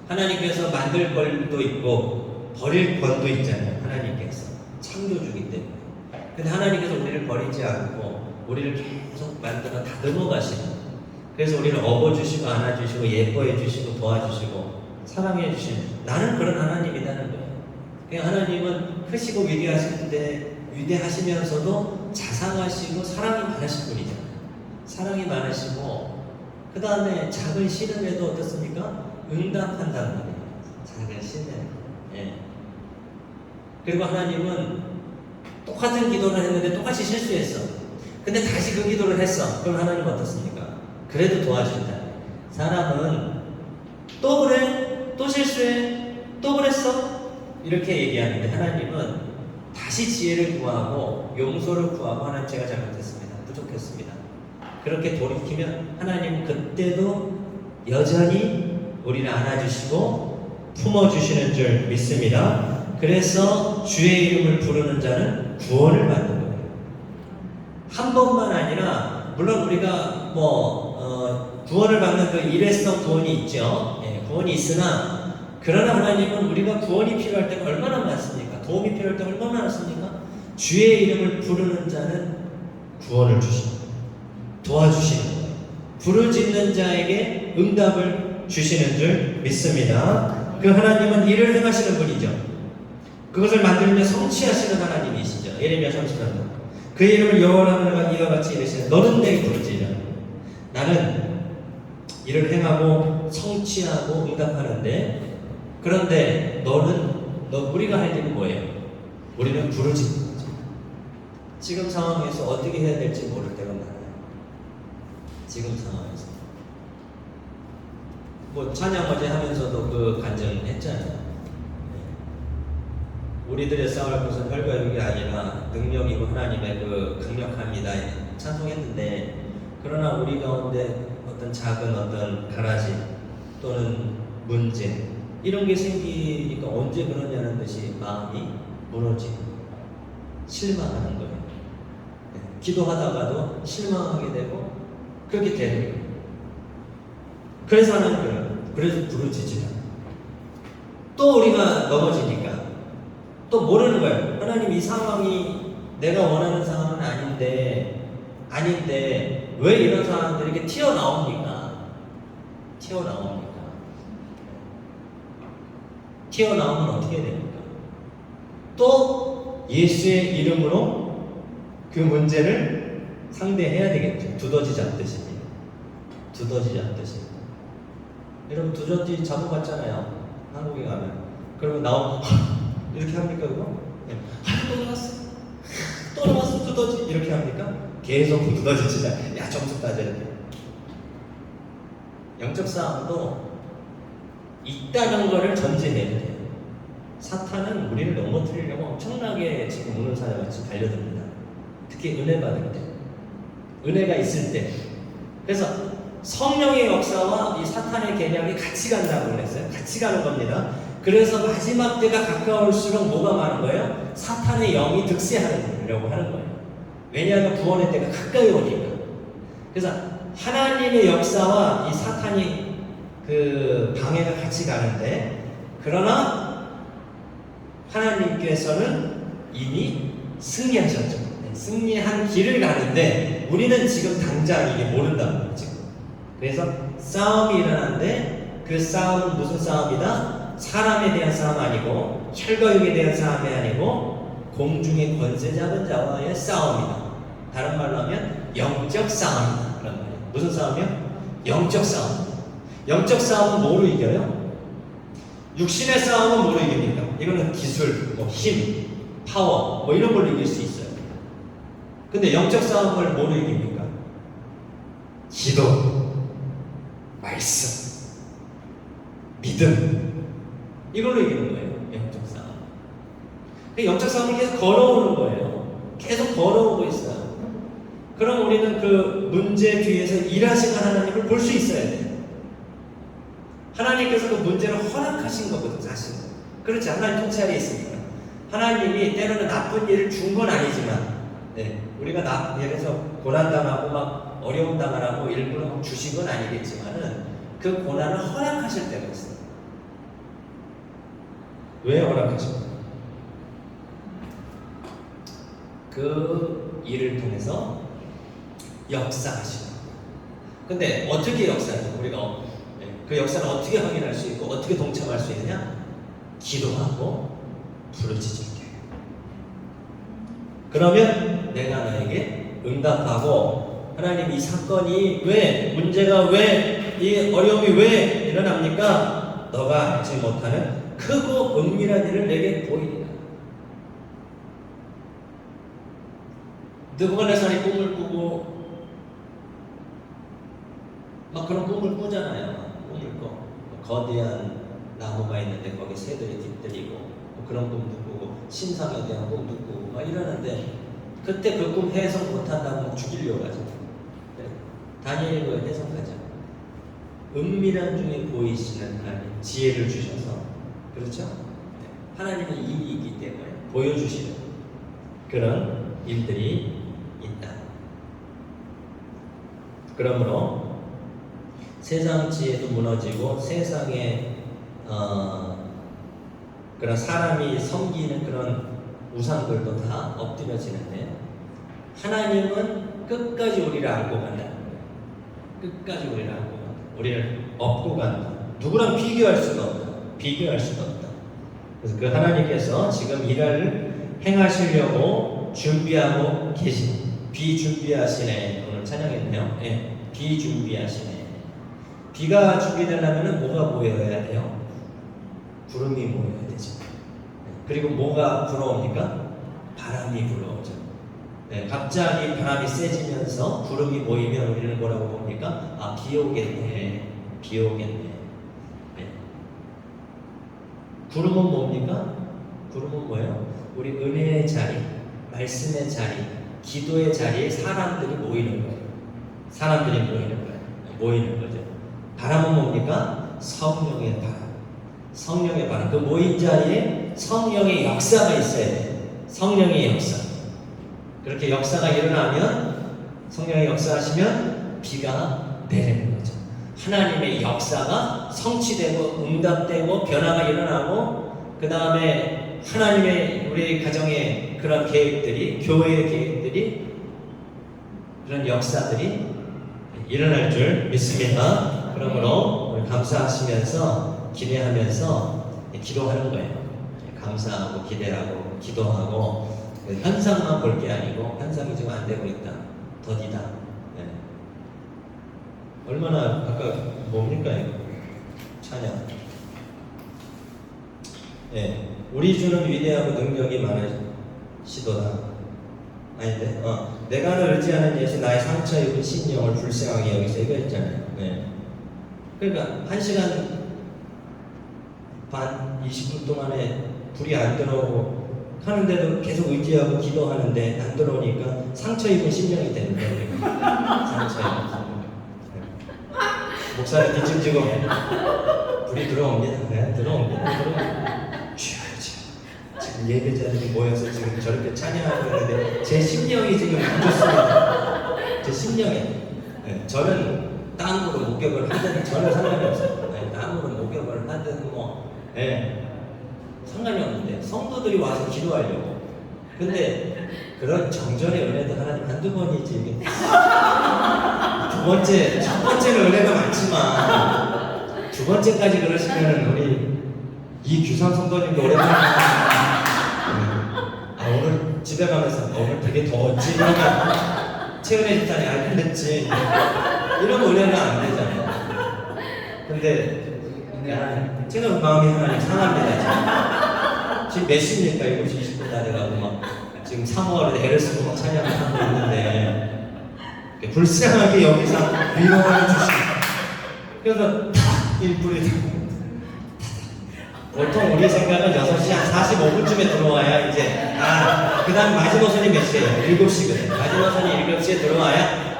Speaker 1: 하나님께서 만들 권도 있고 버릴 권도 있잖아요. 하나님께서 창조주기 때문에. 근데 하나님께서 우리를 버리지 않고 우리를 계속 만들어 다듬어 가시는, 그래서 우리를 업어주시고 안아주시고 예뻐해주시고 도와주시고 사랑해주시는, 나는 그런 하나님이라는 거예요. 그냥 하나님은 크시고 위대하시면서도 자상하시고 사랑이 많으신 분이잖아요. 사랑이 많으시고 그 다음에 작은 시름에도 어떻습니까? 응답한다는 거예요. 작은 시름. 예. 그리고 하나님은 똑같은 기도를 했는데 똑같이 실수했어. 근데 다시 그 기도를 했어. 그럼 하나님은 어떻습니까? 그래도 도와준다. 사람은 또 그래? 또 실수해? 또 그랬어? 이렇게 얘기하는데 하나님은 다시 지혜를 구하고 용서를 구하고, 하나님 제가 잘못했습니다. 부족했습니다. 그렇게 돌이키면 하나님은 그때도 여전히 우리를 안아주시고 품어주시는 줄 믿습니다. 그래서 주의 이름을 부르는 자는 구원을 받는 거예요. 한 번만 아니라, 물론 우리가 구원을 받는 그 일회성 구원이 있죠. 예, 구원이 있으나, 그러나 하나님은 우리가 구원이 필요할 때 얼마나 많습니까? 도움이 필요할 때 얼마나 많습니까? 주의 이름을 부르는 자는 구원을 주십니다. 도와주시는 거예요. 부르짖는 자에게 응답을 주시는 줄 믿습니다. 그 하나님은 일을 행하시는 분이죠. 그것을 만들며 성취하시는 하나님이시죠. 예레미야 30장. 그의 이름을 여호와라 이와 같이 이르시는, 너는 내 부르짖으라. 나는 일을 행하고 성취하고 응답하는데, 그런데 우리가 할 일은 뭐예요? 우리는 부르짖는 거죠. 지금 상황에서 어떻게 해야 될지 모를 때가 많아요. 지금 상황에서 찬양 어제 하면서도 그 간증을 했잖아요. 우리들의 싸울 것은 혈과 육이 아니라 능력이고 하나님의 그 강력함이다 찬송했는데, 그러나 우리 가운데 어떤 작은 어떤 가라지 또는 문제 이런 게 생기니까 언제 그러냐는 듯이 마음이 무너지고 실망하는 거예요. 기도하다가도 실망하게 되고 그렇게 되는 거예요. 그래서 하나님, 그래서 부르짖으라. 또 우리가 넘어지니까 또 모르는 거예요. 하나님, 이 상황이 내가 원하는 상황은 아닌데 왜 이런 상황들이 이렇게 튀어나오면 어떻게 됩니까? 또 예수의 이름으로 그 문제를 상대해야 되겠죠. 두더지 잡듯이. 여러분, 두더지 잡아봤잖아요. 한국에 가면. 그러면 나오고 이렇게 합니까 그거? 네. 또 나왔어 두더지 이렇게 합니까? 계속 두더지 치자. 야, 점수 따져야 돼. 영적 싸움도 있다는 거를 전제해야 돼요. 사탄은 우리를 넘어뜨리려고 엄청나게 지금 오는 사람같이 달려듭니다. 특히 은혜 받을 때, 은혜가 있을 때. 그래서 성령의 역사와 이 사탄의 개념이 같이 간다고 그랬어요. 같이 가는 겁니다. 그래서 마지막 때가 가까울수록 뭐가 많은 거예요? 사탄의 영이 득세하려고 하는 거예요. 왜냐하면 구원의 때가 가까이 오니까. 그래서 하나님의 역사와 이 사탄이 그 방해가 같이 가는데, 그러나 하나님께서는 이미 승리하셨죠. 승리한 길을 가는데 우리는 지금 당장 이게 모른다는 거죠. 그래서 싸움이 일어나는데 그 싸움은 무슨 싸움이다? 사람에 대한 싸움 아니고 혈과 육에 대한 싸움이 아니고 공중의 권세 잡은 자와의 싸움이다. 다른 말로 하면 영적 싸움이다. 그런 말이에요. 무슨 싸움이요? 영적 싸움. 영적 싸움은 뭐로 이겨요? 육신의 싸움은 뭐로 이깁니까? 이거는 기술, 뭐 힘, 파워, 뭐 이런 걸로 이길 수 있어요. 근데 영적 싸움을 뭐로 이깁니까? 기도, 말씀, 믿음, 이걸로 이기는 거예요. 영적 싸움. 영적 싸움을 계속 걸어오는 거예요. 계속 걸어오고 있어요. 그럼 우리는 그 문제 뒤에서 일하시는 하나님을 볼 수 있어야 돼요. 하나님께서 그 문제를 허락하신 거거든요, 사실은. 그렇지, 하나님 통치 아래 있으니까. 하나님이 때로는 나쁜 일을 준 건 아니지만, 네, 우리가 예를 들어서 고난당하고 막 어려움 당하라고 일부러 막 주신 건 아니겠지만은 그 고난을 허락하실 때가 있어요. 왜 허락하십니까? 그 일을 통해서 역사하시는 거예요. 근데 어떻게 역사해요? 우리가 그 역사를 어떻게 확인할 수 있고 어떻게 동참할 수 있느냐? 기도하고 부르짖을 때. 그러면 내가 너에게 응답하고 하나님 이 사건이 왜 문제가 왜 이 어려움이 왜 일어납니까? 너가 알지 못하는 크고 은밀한 일을 내게 보이리라. 느부갓네살이 꿈을 꾸고 막 그런 꿈을 꾸잖아요. 꿈을 꿔. 거대한 나무가 있는데 거기 새들이 깃들이고 뭐 그런 꿈도 꾸고 신상에 대한 꿈도 꾸고 막 이러는데 그때 그 꿈 해석 못한다고 죽이려고 하죠. 네. 다니엘이 그 해석하죠. 은밀한 중에 보이시는 하나님 지혜를 주셔서 그렇죠? 네. 하나님은 이미 있기 때문에 보여주시는 그런 일들이 있다. 그러므로 세상 지혜도 무너지고 세상에 그런 사람이 섬기는 그런 우상들도 다 엎드려지는데 하나님은 끝까지 우리를 안고 간다. 끝까지 우리를 안고 간다. 우리를 업고 간다. 누구랑 비교할 수가 없다. 비교할 수가 없다. 그래서 그 하나님께서 지금 일을 행하시려고 준비하고 계신 비준비하시네. 오늘 찬양했네요. 네, 비준비하시네. 비가 준비되려면 뭐가 모여야 돼요? 구름이 모여야 되죠. 그리고 뭐가 불어옵니까? 바람이 불어오죠. 네, 갑자기 바람이 세지면서 구름이 모이면 우리는 뭐라고 봅니까? 아, 비 오겠네. 비 오겠네. 네. 구름은 뭡니까? 구름은 뭐예요? 우리 은혜의 자리, 말씀의 자리, 기도의 자리에 사람들이 모이는 거예요. 사람들이 모이는 거예요. 모이는 거죠. 바람은 뭡니까? 성령의 바람. 성령의 바람. 그 모인 자리에 성령의 역사가 있어야 돼요. 성령의 역사. 그렇게 역사가 일어나면 성령의 역사하시면 비가 내리는 거죠. 하나님의 역사가 성취되고 응답되고 변화가 일어나고 그 다음에 하나님의 우리 가정의 그런 계획들이 교회의 계획들이 그런 역사들이 일어날 줄 믿습니다. 그러므로 감사하시면서 기대하면서 기도하는 거예요. 감사하고 기대하고 기도하고 현상만 볼 게 아니고 현상이 지금 안 되고 있다. 더디다. 네. 얼마나 아까 뭡니까 이거? 찬양. 네. 우리 주는 위대하고 능력이 많으시도다. 아닌데? 내가 의지하는 예수 나의 상처 입은 신령을 불쌍하게 여기서 이거 했잖아요. 네. 그러니까 1시간 반 20분 동안에 불이 안 들어오고 하는데도 계속 의지하고 기도하는데 안 들어오니까 상처 입은 심령이 되는 거예요. 상처 입은 심령. 목사님 뒷짐지고 불이 들어옵니다. 네, 들어옵니다. 지금 예배자들이 모여서 지금 저렇게 찬양하고 있는데 제 심령이 지금 안 좋습니다. 제 심령이. 네, 저는 땅으로 목격을 하든 저는 상관이 없어요. 네, 땅으로 목격을 하든 뭐. 네. 상관이 없는데 성도들이 와서 기도하려고. 근데 그런 정전의 은혜도 하나님 한두 번이지. 첫 번째는 은혜가 많지만 두 번째까지 그러시면은 우리 이규상 성도님도 오랜만에 오늘 집에 가면서 오늘 되게 더웠지? 이러면 최은혜 집사님 알겠지? 이런 은혜는 안 되잖아요. 근데 제가 마음이 하나님 상합니다. 지금 몇 시입니까? 7시 20분 다 돼가고 막 지금 3월에 애를 쓰고 막 찬양을 하고 있는데 불쌍하게 여기서 위로를 주시고 그래서 탁 일불이 되고 보통 우리 생각은 6시 한 45분쯤에 들어와야 이제 그 다음 마지노선이 몇 시에요? 7시거든. 마지노선이 7시에 들어와야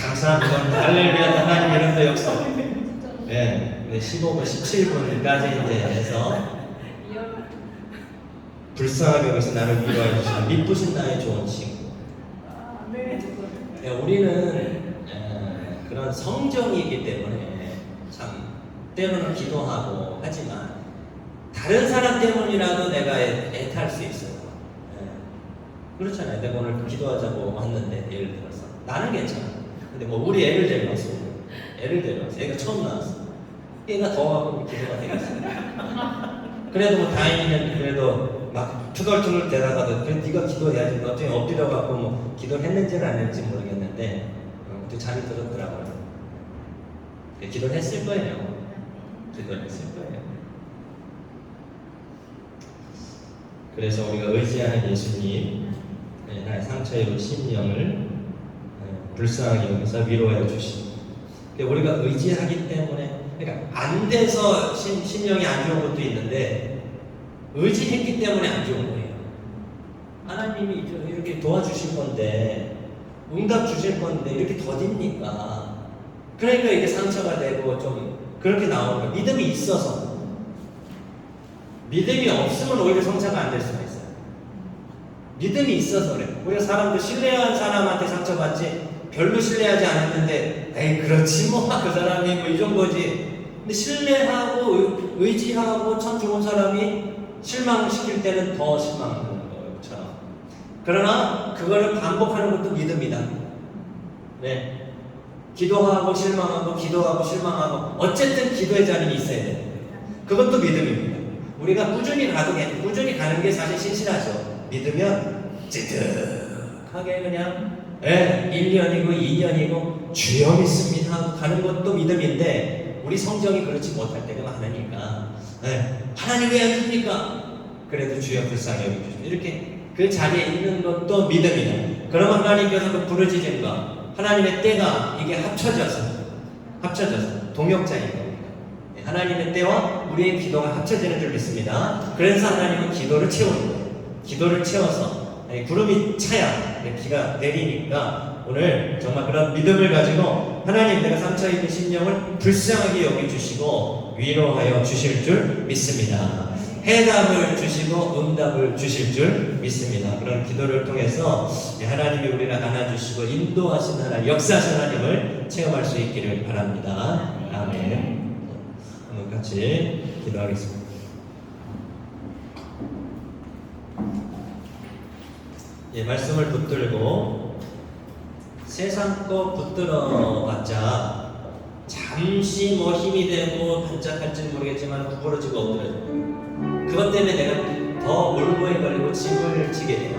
Speaker 1: 감사합니다. 할렐루야 하나님 이름도 역사. 네, 15분, 17분까지 이제 해서 불쌍하게 여기서 나를 위로해 주시는 미쁘신 나의 좋은 친구. 네, 우리는 그런 성정이기 때문에 참 때로는 기도하고 하지만 다른 사람 때문이라도 내가 애탈 수 있어요. 그렇잖아요. 내가 오늘 기도하자고 왔는데 예를 들어서 나는 괜찮아. 근데 뭐 우리 애를 데려왔어. 애가 처음 나왔어. 얘가 더 하고 기도가 되겠어요. 그래도 뭐 다행히는 그래도 막 투덜투덜 대다가도 그래 네가 기도해야지. 나중에 엎드려 갖고 뭐 기도했는지는 안 했는지 모르겠는데 또 잠이 들었더라고요. 기도를 했을 거예요. 기도를 했을 거예요. 그래서 우리가 의지하는 예수님, 나의 상처 입은 심령을 불쌍하게 여기서 위로해 주시고, 우리가 의지하기 때문에, 그러니까 안 돼서 심령이 안 좋은 것도 있는데 의지했기 때문에 안 좋은 거예요. 하나님이 이렇게 도와주실 건데, 응답 주실 건데 이렇게 더딥니까? 그러니까 이게 상처가 되고 좀 그렇게 나오는 거예요. 믿음이 있어서. 믿음이 없으면 오히려 성차가 안 될 수가 있어요. 믿음이 있어서 그래. 우리가 사람들 신뢰한 사람한테 상처받지 별로 신뢰하지 않았는데 에이 그렇지 뭐 그 사람이 뭐 이 정도지. 근데 신뢰하고 의지하고 참 좋은 사람이 실망시킬 때는 더 실망하는 거예요. 그렇죠? 그러나 그거를 반복하는 것도 믿음이다. 네. 기도하고 실망하고 기도하고 실망하고 어쨌든 기도의 자리는 있어야 돼요. 그것도 믿음입니다. 우리가 꾸준히 가는 게 사실 신실하죠. 믿으면 찌득하게 그냥 1년이고 2년이고 주여 믿습니다 하고 가는 것도 믿음인데 우리 성정이 그렇지 못할 때가 많으니까 하나님 왜 안 줍니까? 그래도 주여 불쌍히 여겨주십시오. 이렇게 그 자리에 있는 것도 믿음이다. 그러면 하나님께서 그 부르짖음과 하나님의 때가 이게 합쳐져서 동역자인 겁니다. 하나님의 때와 우리의 기도가 합쳐지는 줄 믿습니다. 그래서 하나님은 기도를 채우는 거예요. 기도를 채워서 구름이 차야 비가 내리니까 오늘 정말 그런 믿음을 가지고 하나님 내가 상처 입은 심령을 불쌍하게 여겨주시고 위로하여 주실 줄 믿습니다. 해답을 주시고 응답을 주실 줄 믿습니다. 그런 기도를 통해서 하나님이 우리를 안아주시고 인도하신 하나님, 역사하신 하나님을 체험할 수 있기를 바랍니다. 아멘. 한번 같이 기도하겠습니다. 말씀을 붙들고 세상 거 붙들어봤자 잠시 뭐 힘이 되고 반짝할지는 모르겠지만 구부러지고 엎드려지고 그것 때문에 내가 더 몰모에 걸리고 짐을 지게 돼요.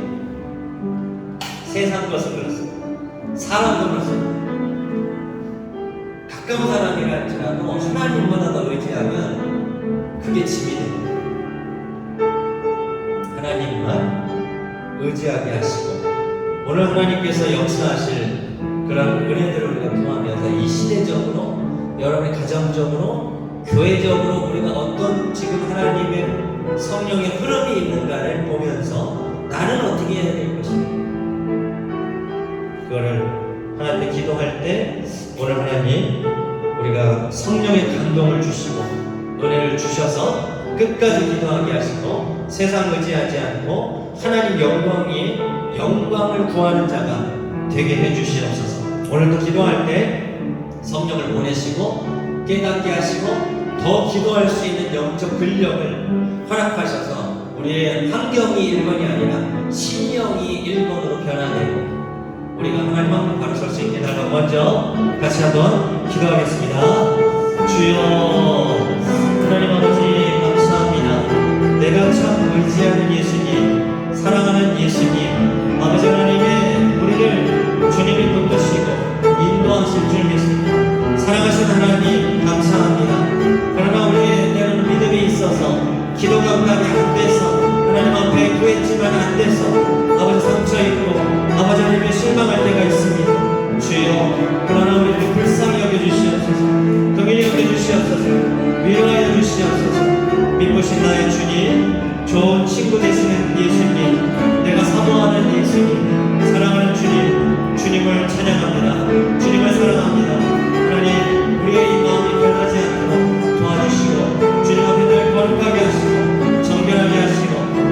Speaker 1: 세상 것은 그렇습니다. 사람도 그렇습니다. 가까운 사람이라 할지라도 하나님보다 더 의지하면 그게 짐이 됩니다. 하나님만 의지하게 하시고 오늘 하나님께서 역사하실 그런 은혜들을 우리가 통하면서 이 시대적으로 여러분의 가정적으로 교회적으로 우리가 어떤 지금 하나님의 성령의 흐름이 있는가를 보면서 나는 어떻게 해야 될 것인가 그거를 하나님께 기도할 때 오늘 하나님 우리가 성령의 감동을 주시고 은혜를 주셔서 끝까지 기도하게 하시고 세상 의지하지 않고 하나님 영광을 구하는 자가 되게 해주시옵소서. 오늘도 기도할 때 성령을 보내시고 깨닫게 하시고 더 기도할 수 있는 영적 근력을 허락하셔서 우리의 환경이 1번이 아니라 심령이 1번으로 변화되고 우리가 하나님 앞에 바로 설 수 있게 달라. 먼저 같이 한번 기도하겠습니다. 주여 하나님 아버지 감사합니다. 내가 참 의지하는 예수님, 사랑하는 예수님, 아버지 하나님의 우리를 주님이 붙드시고 인도하실 줄 믿습니다. 사랑하신 하나님 감사합니다. 하나님 앞에 구했지만 안 돼서 아버지 상처 입고 아버지 하나님의 실망할 때가 있습니다. 주여 그러나 우리를 불쌍히 여겨주시옵소서, 긍휼히 여겨주시옵소서, 위로하여 주시옵소서. 믿으신 나의 주님, 좋은 친구 되시는 예수님, 내가 사모하는 예수님, 사랑하는 주님, 주님을 찬양합니다. 주님을 사랑합니다. 하나님 우리의 이 마음이 변하지 않도록 도와주시고 주님 앞에 늘 거룩하게 하시고 정결하게 하시고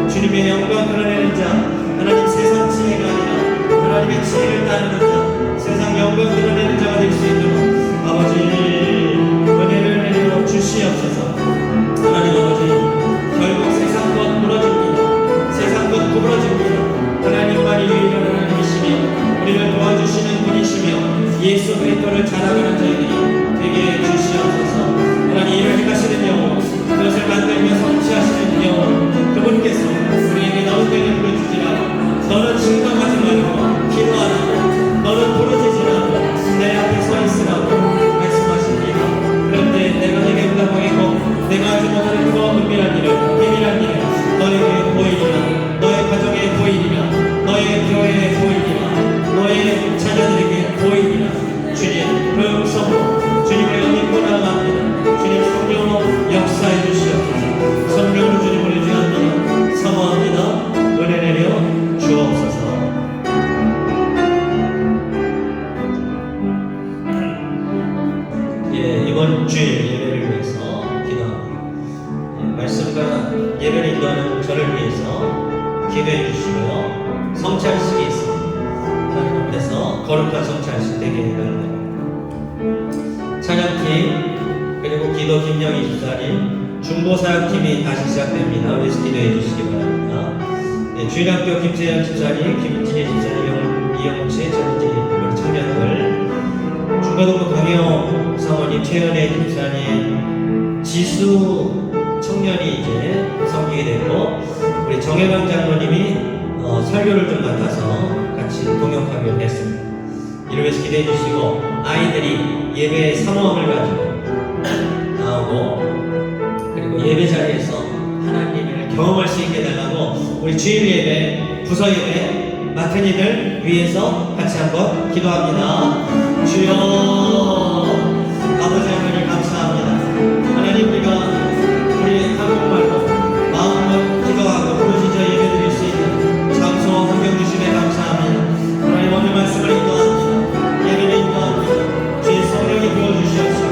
Speaker 1: 주님의 영광 드러내는 자, 하나님 세상 지혜가 아니라 하나님의 지혜를 따르는 자, 세상 영광 드러내는 자가 될 수 있도록 아버지 은혜를 내려 주시옵소서. 하나님 아버지 결국 세상 것 무너집니다. 세상 것 구부러집니다. 하나님만이 유일한 하나님이시며 우리를 도와주시는 분이시며 예수 그리스도를 자랑하는 자에게 되게 해 주시옵소서. 하나님 일을 행하시는 영혼, 그것을 만들며 성취하시는 영혼, 그분께서 우리에게 너는 내게 부르짖으라, 너는 침묵하지 말고 기도하라, 너는 부르짖으라, 내 앞에 서 있으라고 말씀하십니다. 그런데 내가 내게 응답하겠고 내가 하지 못하는 그거 은밀한 일을, 비밀한 일을 너에게 보이리라, 너의 가정에 보이리라, 너의 교회에 보이리라, 너의 자녀들에게 보이리라. 주님 그 음성으로 주님의 은혜로 나아갑니다. 주님 성령으로 역사해 주시옵소서. 성령으로 주님을 의지합니다. 사모합니다. 은혜 내려 주옵소서. 이번 주일 예배를 위해서 기도합니다. 말씀과 예배를 인도하는 저를 위해서 기도해 주시고요. 성찰식이 있습니다. 하나님 앞에서 거룩한 성찰식 되게 해달라고. 찬양팀 그리고 기도 김영희 집사님, 중보사역팀이 다시 시작됩니다. 그래서 기도해 주시기 바랍니다. 주일학교 김세현 집사님, 김진희 집사님, 이영채 전지 청년들, 중과동부 강영 사모님, 최연애 집사님, 지수 청년이 이제 섬기게 되고, 우리 정혜광 장로님이 설교를 좀 맡아서 같이 동역하기로 했습니다. 이를 위해서 기대해 주시고, 아이들이 예배의 사모함을 가지고 나오고, 그리고 예배 자리에서 하나님을 경험할 수 있게 해달라고 우리 주일 예배, 부서 예배 맡은 이들 위해서 같이 한번 기도합니다. 주여 아버지 하나님 감사합니다. 하나님 우리가 우리 한국말로 마음으로 기도하고 부르짖어 예배드릴 수 있는 장소와 환경 주심에 감사합니다. 하나님 오늘 말씀을 인도합니다. 예배를 인도합니다. 주의 성령이 부어주시옵시고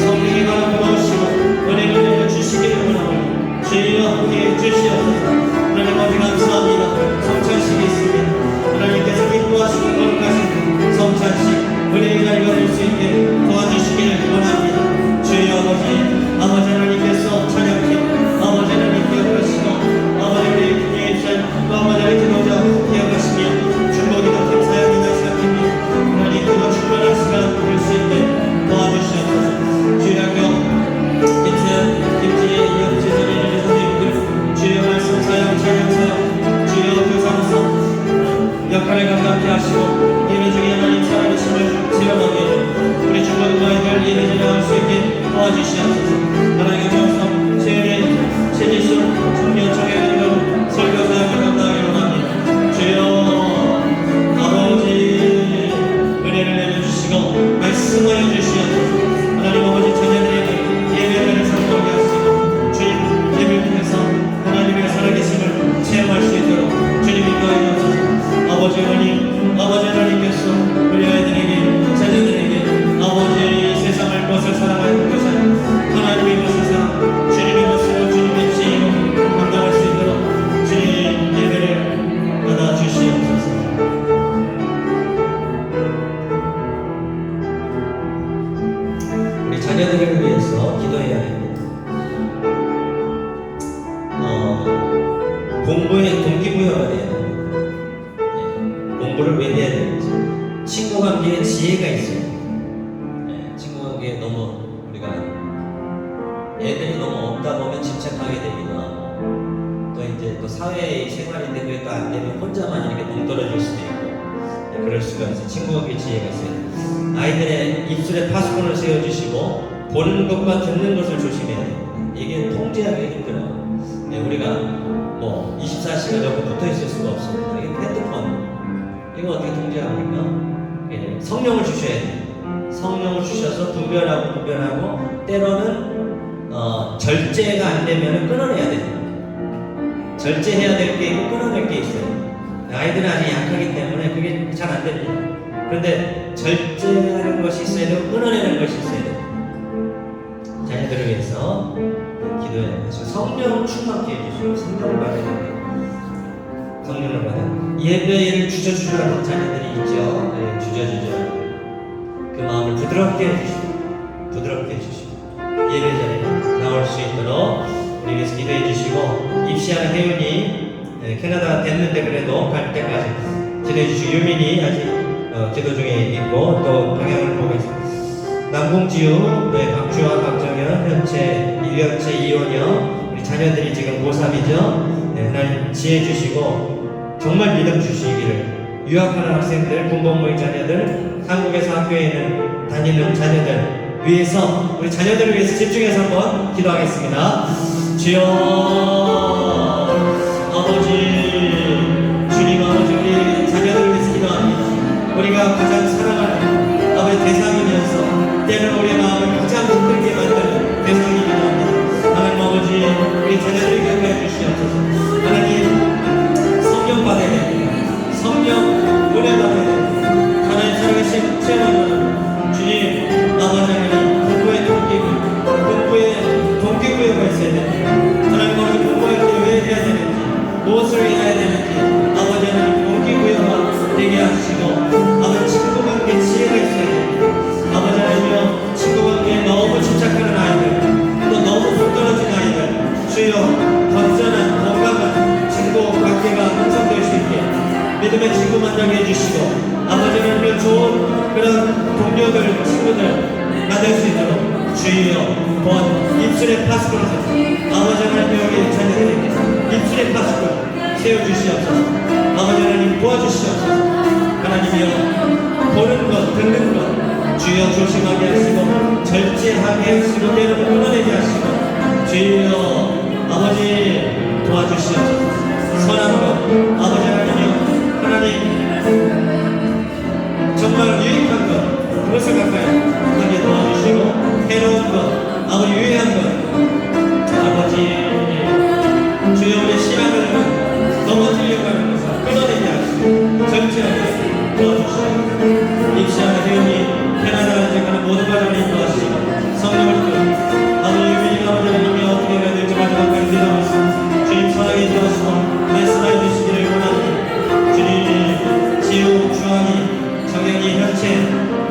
Speaker 1: 성령이 나를 부어주시고 은혜를 내려주시기를 원합니다. 주여 함께해 주시옵소서. 하나님 아버지 감사합니다. 성찬식이 있습니다. 하나님께서 기뻐하시고 거룩하신 성찬식 은혜의 자리가 될 수 있게 도와주시기를 원합니다. 주의 아버지 하나님께서 찬양팀, 아버지 하나님 기억하시고 아버지 우리 교회의 입살, 또 아버지 하나님 기도자 기억하시며 중보기도팀 사역이나 시작팀이 하나님 기도 충만한 시간 될 수 있게 도와주시옵소서. 주일학교 김세현, 김지혜, 이영재 전인의 선생님들, 주의 말씀 사역, 찬양 사역, 주의 교사로서 역할을 감당케 하시고 예배 중에 하나님 살아계심을 체험하게 해주고 우리 중고등 아이들 예배 진행할 수 있게 도와주시옵소서. 하나님의 명성, 세례, 세지수, 청년, 청해연들 설교 사역을 감당하기로 합니다. 주여 아버지 은혜를 내려주시고 말씀하여 주시옵소서. 하나님 아버지 자녀들에게 예배를 선포하게 하시고 주님 예배를 통해서 하나님의 살아계심을 체험할 수 있도록 주님 인도하여 주옵소서. 아버지 하나님, 아버지 하나님께서 우리 아이들에게 자녀들에게 아버지 세상을 것을 사랑하는 것을 하나님의 것을 사랑, 주님의 것으로 주님의 지혜로 감당할 수 있도록 주님 예배를 받아 주시옵소서. 우리 자녀들을 위해서 기도해야 됩니다. 공부에 동기부여가 돼야 됩니다. 공부를 왜 해야 되는지, 친구 관계에 지혜가 있어요. 친구 관계에 너무 우리가 애들이 너무 없다 보면 집착하게 되기도 하고, 또 이제 또 사회 생활인데 그게 또 안 되면 혼자만 이렇게 동떨어질 수도 있고, 그럴 수가 있어요. 친구 관계에 지혜가 있어요. 아이들의 입술에 파수꾼을 세워주시고 보는 것과 듣는 것을 조심해야 돼요. 이게 통제하기 힘들어요. 우리가 뭐 24시간 옆에 붙어 있을 수가 없습니다. 이게 핸드폰 이거 어떻게 통제합니까? 예, 성령을 주셔야 돼요. 성령을 주셔서 분별하고 때로는 절제가 안 되면 끊어내야 돼요. 절제해야 될 게 있고 끊어낼 게 있어요. 아이들은 아직 약하기 때문에 그게 잘 안 됩니다. 그런데 절제하는 것이 있어야 되고 끊어내는 것이 있어야 돼요. 자녀들을 위해서 기도해야 돼요. 성령 충만케 해주시고 성령을 받아야 돼요. 성령을 받아요. 예배를 주저주저하는 자녀들이 있죠. 네, 주저주저. 그 마음을 부드럽게 해주시고 부드럽게 해주시고 예배 자리에 나올 수 있도록 우리 위해서 기도해 주시고 입시하는 혜윤이 캐나다 됐는데 그래도 갈 때까지 기도해 주시고 유민이 아직 기도 중에 있고 또 방향을 보고 있습니다. 남궁지우, 박주환, 박정현, 현채, 1년째 2호녀 우리 자녀들이 지금 고3이죠. 하나님 지혜 주시고 정말 믿음 주시기를 유학하는 학생들, 군복무인 자녀들, 한국에서 학교에 있는 다니는 자녀들 위해서 우리 자녀들을 위해서 집중해서 한번 기도하겠습니다. 주여 아버지 주님 아버지 우리 자녀들을 위해서 기도합니다. 우리가 가장 사랑하는 아버지 대상이면서 때는 우리의 마음을 가장 힘들게 만드는 대상이기도 합니다. 하나님 아버지 우리 자녀들을 기억해 주시옵소서. 하나님 성령 받아야 됩니다. 성령 은혜 받아야 됩니다. 하나님 살아계신 체험하는 주님 아버지 하나님 공부의 동기부여가 있어야 됩니다. 하나님 아버지 공부할 때 왜 해야 되는지 무엇을 해야 되는지 아버지 하나님 동기부여가 되게 하시고 아버지 친구관계 지혜가 있어야 됩니다. 아버지 하나님 친구관계에 너무 집착하는 아이들 또 너무 못 떨어진 아이들 주여 건전한 건강한 친구관계가 형성될 수 있게 믿음의 친구 만나게 해주시고 아버지 하나님 좋은 그런 동료들 친구들 만날 수 있도록 주여 번 입술의 파수꾼 아버지 하나님 여기 자녀들에게 입술의 파수꾼 세워주시옵소서. 아버지 하나님 도와주시옵소서. 하나님이여 보는 것 듣는 것 주여 조심하게 하시고 절제하게 하시고 때로는 끊어내게 하시고 주여 아버지 도와주시옵소서. 선한 것 아버지 하나님이여 하나님 정말 유익한 것 그것을 가까이 하게 도와주시고 해로운 것 아버지 유해한 것 아버지 주여 우리 시간을 넘어지려고 하는 것을 끊어내게 하시고 절제하게 도와주시고 입시하는 회원이 캐나다를 가는 모든 과정을 인도하시고 성령을 주고 아버지 유민이 아버지 하나님이 어떻게 해야 될지 마지막까지 믿어보시고 주님 사랑해 주시고 내 사랑해 주시기를 원합니다. 주님 지우 주환이 정영이 현채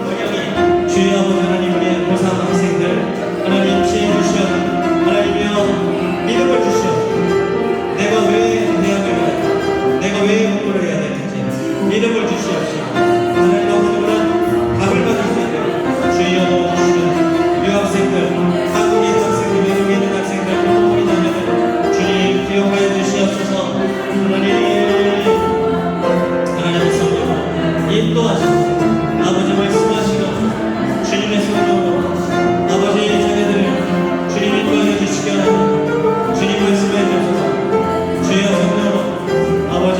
Speaker 1: 원영이 주여 아버지 하나님 우리의 고3 학생들 하나님 지혜 주시옵 하나님이여 믿음을 주시옵 내가 왜 대학을 내가 왜 공부를 해야 되는지 믿음을 주시옵시고 하나님 아버지는 답을 받을 수 있도록 주여 도와주시고 유학생들 한국인 학생들 외국에 있는 학생들 공부인 자녀들 주님 기억하여 주시옵소서. 하나님의 성령으로 인도하시고 아버지 말씀하시고 주님의 성령으로 아버지 자녀들을 주님 인도하여 주시기 원합니다. 주님 말씀해 주셔서 주여 성령으로 아버지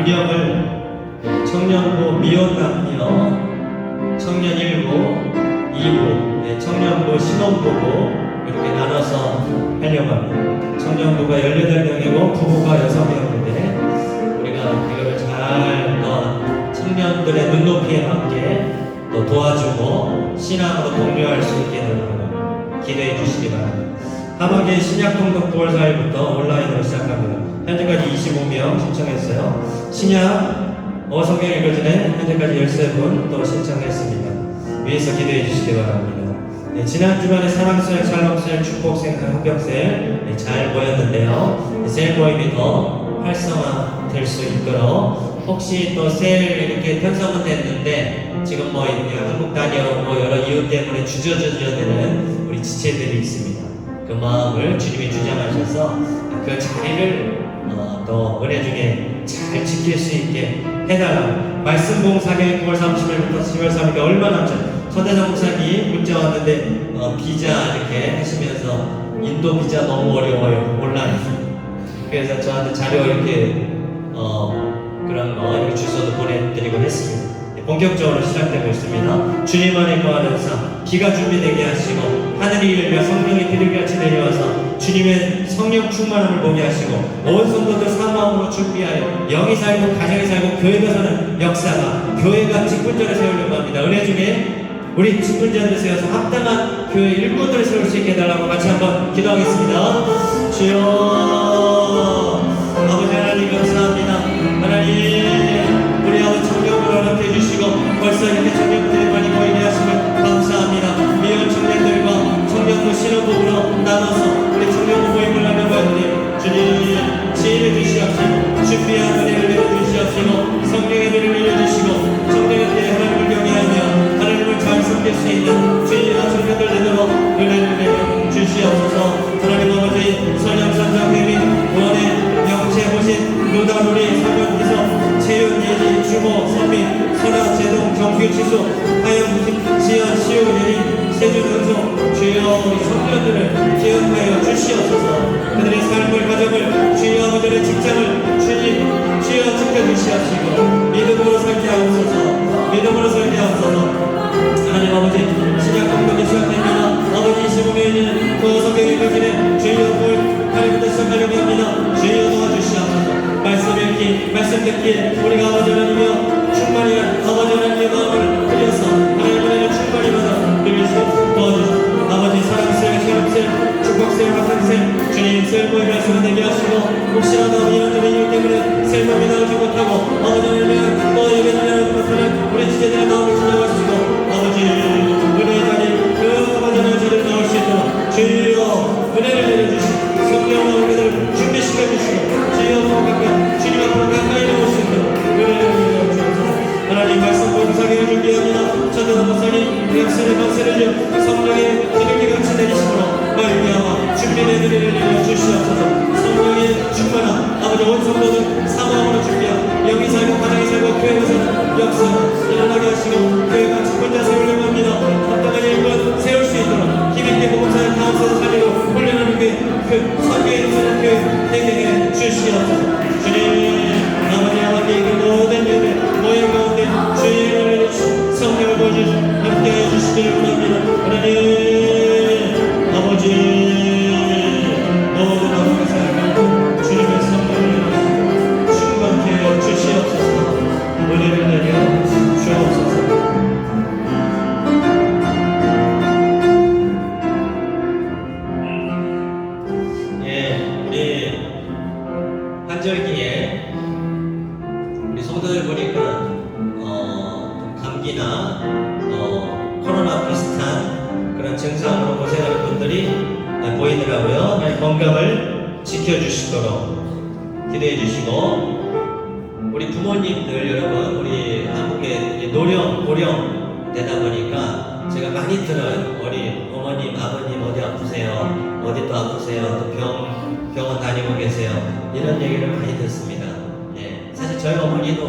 Speaker 1: 운영을 청년부 미혼 남녀, 청년 1부, 2부, 청년부 신혼부부 이렇게 나눠서 하려고 합니다. 청년부가 18명이고 부부가 6명인데 우리가 이거를 잘 청년들의 눈높이에 맞게 또 도와주고 신앙으로 독려할 수 있게 기대해 주시기 바랍니다. 하반기 신약 통독 9월 4일부터 온라인으로 시작합니다. 현재까지 25명 신청했어요. 신약 성경 읽어주네 현재까지 13분 또 신청했습니다. 위에서 기대해 주시기 바랍니다. 지난 주간에 사랑셀, 샬롬셀, 축복셀, 합격셀 잘 보였는데요. 셀 모임이 더 활성화될 수 있도록 혹시 또 셀 이렇게 편성은 됐는데 지금 뭐 한국 다녀오고 여러 이유 때문에 주저되는 우리 지체들이 있습니다. 그 마음을 주님이 주장하셔서 그 자리를 또 은혜 중에 잘 지킬 수 있게 해달라고 말씀 봉사계 9월 30일부터 10월 3일까지 얼마 남죠? 서대성 목사님 문자 왔는데 비자 이렇게 하시면서 인도 비자 너무 어려워요. 온라인. 그래서 저한테 자료 이렇게 그런 거 이렇게 주소도 보내드리고 했습니다. 본격적으로 시작되고 있습니다. 주님 안에 거하는 삶, 기가 준비되게 하시고 하늘이 열려 성령이 비둘기같이 내려와서 주님의 성령 충만함을 보게 하시고 온 성도들 사모함으로 준비하여 영이 살고 가정이 살고 교회가 사는 역사가 교회가 직분자를 세우려고 합니다. 은혜 중에 우리 직분자들을 세워서 합당한 교회 일꾼들을 세울 수 있게 해달라고 같이 한번 기도하겠습니다. 주여 아버지 하나님 감사합니다. 하나님 우리 아버지 청년부를 허락해 주시고 벌써 이렇게 청년부들이 많이 보이게 하시면 감사합니다. 미혼 청년들과 청년부 신혼부부로 나눠서 우리 청년부 모임을 하려고 하니 주님 지혜를 주시옵시고 준비한 은혜를 내려주시옵시고 성령의 은혜를 내려주시고 청년의 하나님을 경외하며 하나님을 잘 섬길 수 있는 주님과 청년들 되도록 은혜를 내려주시옵소서. 하나님 아버지 선영산장회비 구원의 영체 보신 루다루리 설명기서 채윤 예지 주모 선민 선아 제동 정규 지수 하영 지연 시우 예리 세준 은송 주여 우리 청년들을 기억하여 주시옵소서. 그들의 삶을 가정을 주여 아버지의 직장을 주님 주여 지켜주시옵시고 믿음으로 살게 하옵소서. 믿음으로 살게 하옵소서. 하나님 아버지 신약 감독이 시작됩니다. 아버지 25년에는 그 성경 읽어지네 주여 볼 하나님부터 시작하려고 합니다. 주여 도와주시옵소서. 말씀 읽기 말씀 듣기 우리가 아버지 하나님이여 충만이란 아버지 하나님의 마음을 들여서 하나님 은혜를 충만히 받아 누릴 수 도와주시옵소서. 아버지 사랑셀 샬롬셀 축복셀 화탕셀 주님 셀모의 말씀을 되게 하시고 혹시라도 이런저런 이유 때문에 셀모이 나오지 못하고 아버지 하나님의 또 예배드리는 것들은 우리 지체들의 마음을 지나가시고 아버지 은혜의 자리 그 아버지 하나님의 자리를 나올 수 있도록 주여 은혜를 내려주시고 성령으로 우리들을 준비시켜 주시고 주여 가까이 주님 앞으로 가까이 나올 수 있도록 은혜를 내려주시옵소서. 하나님 말씀 봉사기를 준비합니다. 전도사 목사님 역사를 박세를 성령의 기름이 같이 내리심으로 말미암아 준비된 은혜를 내려주시옵소서. 성령의 충만함 아버지 온 성도들 사모함으로 준비한 영이 살고 가정이 살고 교회가 사는 역사 일어나게 하시고 교회가 직분자 세우려고 합니다. 합당한 일꾼 세울 수 있도록 힘있게 복음사의 가운데서 살리고 훈련하는 교회 선교에 있는 교회 되게 해 주시옵소서. 주님 아버지 함께 그 모든 예배 모임 가운데 주의 은혜를 성령을 보여주시 함께해 주시길 원합니다. 하나님 아버지 너무 감사합니다. 주님의 성령을 충만케 해 주시옵소서. 은혜를 내려 주옵소서. 우리 환절기에 우리 성도들 보니까 감기나 코로나 비슷한 그런 증상으로 고생하는 분들이 보이더라고요. 건강을 지켜주시도록 기대해 주시고 우리 부모님들 여러분 우리 한국에 고령 되다 보니까 제가 많이 들어요. 우리 어머님 아버님 어디 아프세요? 어디 또 아프세요? 또 병원 다니고 계세요? 이런 얘기를 많이 듣습니다. 사실 저희 어머니도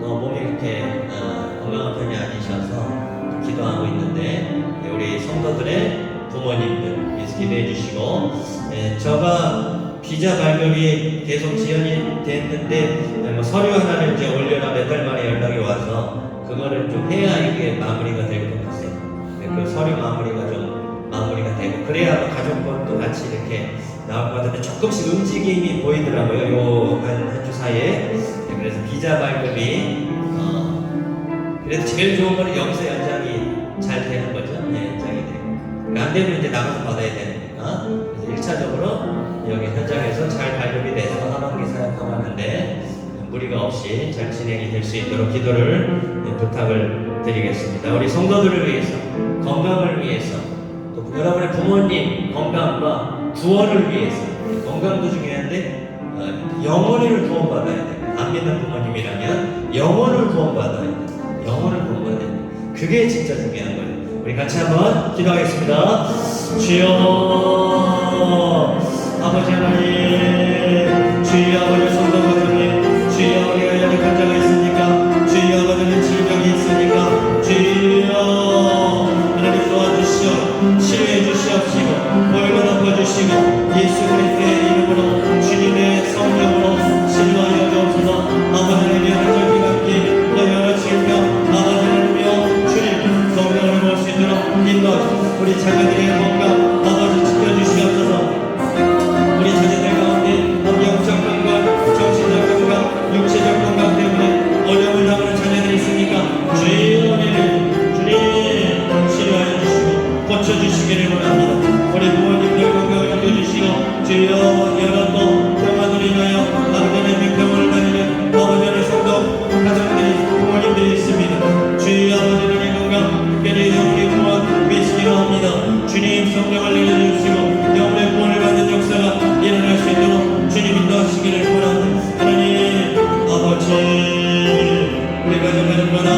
Speaker 1: 또 몸이 이렇게 건강한 편이 아니셔서 기도하고 있는데 우리 성도들의 부모님들 기대해 주시고 제가 비자 발급이 계속 지연이 됐는데 뭐 서류 하나를 이제 올려라 몇 달 만에 연락이 와서 그거를 좀 해야 이게 마무리가 될 것 같아요. 그 서류 마무리가 좀 마무리가 되고 그래야 가족권도 같이 이렇게 나올 것 같은데 조금씩 움직임이 보이더라고요. 요 한 주 사이에. 그래서 비자 발급이 그래도 제일 좋은 거는 영세 연장이 잘 되는 거죠. 네, 연장이 되고. 그러니까 안 되면 이제 나가서 받아야 되니까. 그래서 1차적으로 여기 현장에서 잘 발급이 돼서 하반기 사역하고 하는데 무리가 없이 잘 진행이 될 수 있도록 기도를 부탁을 드리겠습니다. 우리 성도들을 위해서, 건강을 위해서, 또 여러분의 부모님 건강과 구원을 위해서, 건강도 중요한데 영혼을 구원받아야 돼요. 안 믿는 부모님이라면 영혼을 구원받아야 돼요. 영혼을 구원받아야 돼요. 그게 진짜 중요한 거예요. 우리 같이 한번 기도하겠습니다. 주여 아버지 하나님, 주여 아버지 성도 가정님, 주여 우리가 연약한 자가 있습니까? 주여 아버지는 질병이 있으니까 주여 하나님 도와주시오, 치료해 주시옵시고 보혈로 덮어주시고 예수 그리스도의 이름으로 주님의 성령으로 치료하여 주옵소서. 아버지의 한절기 감기 또 여러 질병 아버지를 위하여 주님 성령을 볼 수 있도록 인도하시고 우리 자녀들의 건강 아버지 지켜주시옵소서. 우리 자녀들 가운데 영적 건강, 정신적 건강, 육체적 건강 때문에 어려움을 당하는 자녀들이 있으니까 주의 은혜를 주님 치료하여 주시고 고쳐주시기를 원합니다. 우리 부모님들 건강을 지켜주시고 주여 여러 또 평안을 인하여 아버지의 명령을 다니는 아버지의 성도 가정들이 부모님들이 있습니다. 주여 아버지의 건강 특별히 영혼의 구원 미치기로 합니다. 주님 성령을 내려주시고 영혼의 구원을 받는 역사가 일어날 수 있도록 주님 인도하시기를 원합니다. 하나님 아버지 우리 가정의 거나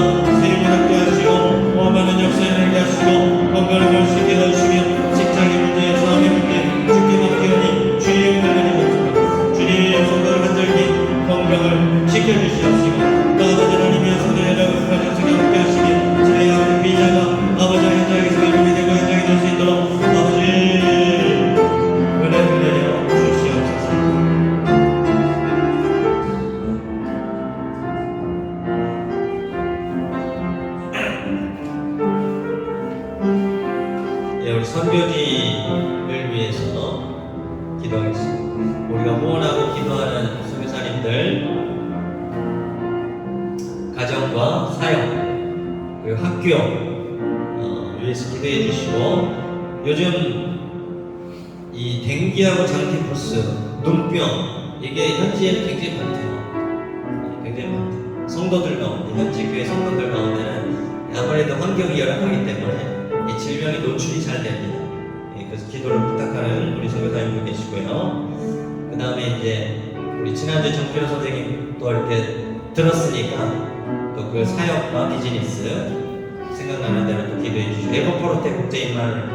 Speaker 1: 세임을 함께 하시고 구원받는 역사에 일어나게 하시고 건강을 볼 수 있게 해주시며 직장의 문제, 사업의 문제 주께 맡기오니 주의 영광을 내려주시고 주님 성도를 간절히 건강을 지켜주시옵시고 또 아버지 하나님의 성도의 가정 속에 함께 하시며 저희 아버지 비자가 아버지 현장에서 이름이 되고 현장이 될 수 있도록 아버지 은혜를 내려 주시옵소서. 예, 우리 선교지를 위해서 기도하겠습니다. 우리가 후원하고 기도하는 선교사님들 가정과 사역 그리고 학교 위해서 기도해 주시고 요즘 이 댕기하고 장티푸스, 눈병 이게 현지에는 굉장히 많대요. 굉장히 많대요. 성도들 가운데 현지 교회 성도들 가운데는 아무래도 환경이 열악하기 때문에 이 질병이 노출이 잘 됩니다. 그래서 기도를 부탁하는 우리 선교사님도 계시고요. 그 다음에 이제 우리 지난주 정필호 선생님 또 이렇게 들었으니까 또 그 사역과 비즈니스 생각나는 대로 또 기도해 주시고 에버포르테 국제인말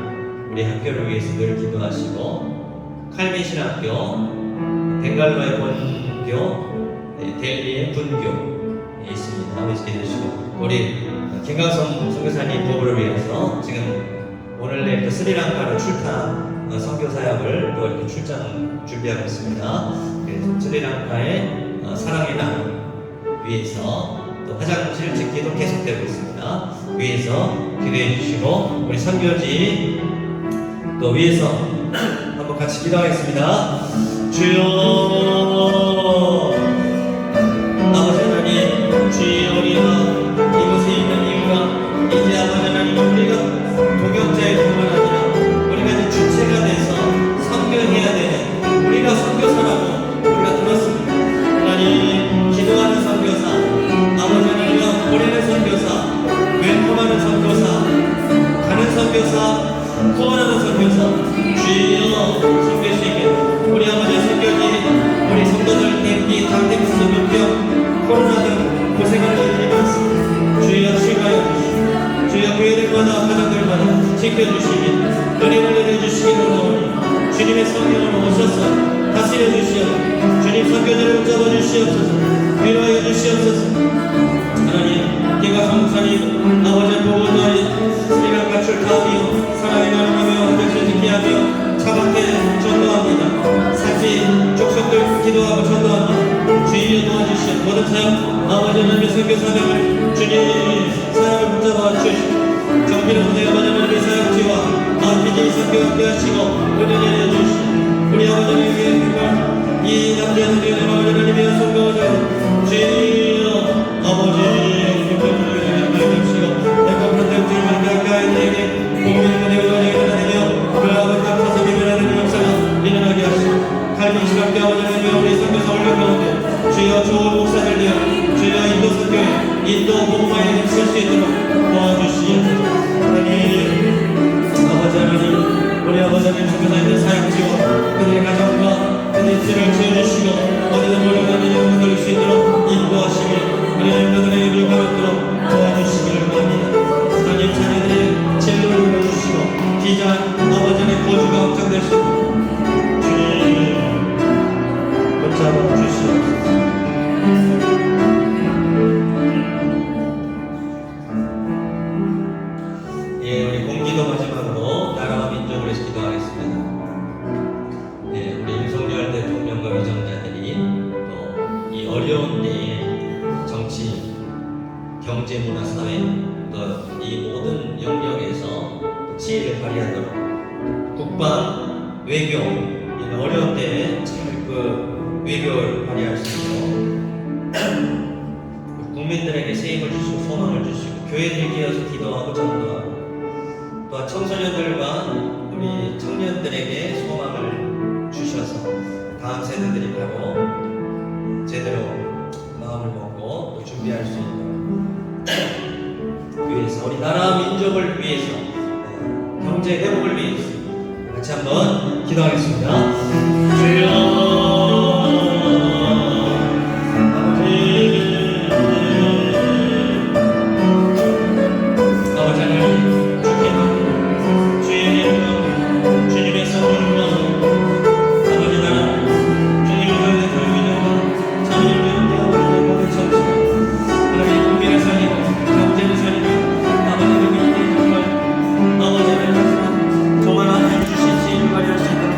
Speaker 1: 우리 학교를 위해서 늘 기도하시고 칼빈 신학교, 벵갈로의 본교, 델리의 분교 있습니다. 그래서 기도해 주시고 우리 김강성 선교사님 부부를 위해서 지금 오늘 내일 또 스리랑카로 출타 선교 사역을 또 이렇게 출장 준비하고 있습니다. 그래서 스리랑카의 사랑의 나눔 위해서 또 화장실 짓기도 계속되고 있습니다. 위에서 기도해 주시고 우리 선교지 또 위에서 한번 같이 기도하겠습니다. 주여 아버지 하나님 주여 우리가 이곳에 있는 이유가 이제 아버지 하나님 우리가 동역자일 뿐만 아니라 우리가 이제 주체가 돼서 선교해야 되는 우리가 선교사라고 우리가 들었습니다. 하나님 기도하는 선교사 아버지 하나님과 보내는 선교사 웰컴하는 선교사 가는 선교사 구원하는 선교사 주여 선교할 수 있게 우리 아버지 선교지 우리 성도들 댐기 장대부스 눈병 코로나 등 고생하는 일들이 많습니다. 주여 치유하여 주시고 주여 교회들마다 가정들마다 지켜주시니 은혜를 내려주시기 원하오니 주님의 성령으로 오셔서 다스려 주시옵소서. 주님 선교지를 붙잡아 주시옵소서. 위로하여 주시옵소서. 하나님 기가 성사님 아버지 보고자리 스리랑카 출타하며 사랑의 나눔하며 헌정을 지키하며 차갑게 전도합니다. 사지 주시옵. 모든 사역 아버지 하나님의 선교 사명을 주님 사역을 붙잡아 주시옵. 정기를 보내 아버지 하나님의 사역지와 RPG 선교 함께 하시고 은혜 내려주시옵. 우리 아버지 하나님의 정말 이 남자들의 아버지 하나님의 선교자 주여 아버지 기쁨을 주시고 내가 그런 주님을 가까이에게 공민을 내어가지고 그 아버지 앞에서 기도하는 역사가 일어나게 하시고 칼빈 시간께 아버지 하나님의 우리 선교사 올려 가운데 주여 좋은 목사들 되어 주여 인도 선교에 인도 복음화에 힘쓸 수 있도록 도와주시옵소서. 하나님 아버지 하나님 우리 아버지 하나님 선교사님의 사역지와 그들의 가정과 그들의 길을 지어주시고 어디든 멀리가는 영광 돌릴 수 있도록 인도하시며 우리 그들의 입을 가볍도록 도와주시기를 바랍니다. 하나님 자녀들의 진로를 보여주시고 기자 아버지의 거주가 확장될 수 있도록 주님 붙잡아 주시옵소서. 예, 우리 공기도 마지막으로 나라와 민족을 위해서 기도하겠습니다. 예, 우리 윤석열 대통령과 위정자들이 또 이 어려운 때에 정치, 경제, 문화, 사회 또 이 모든 영역에서 지혜를 발휘하도록 국방, 외교 이런 어려운 때에 잘 그 외교를 발휘할 수 있도록 국민들에게 새 힘을 주시고 소망을 주시고 교회들이 되어서 기도하고 전도하고 또 청소년들과 우리 청년들에게 소망을 주셔서 다음 세대들이 바로 제대로 마음을 먹고 또 준비할 수 있도록 위해서 우리 나라 민족을 위해서 경제 회복을 위해서 같이 한번 기도하겠습니다. 주여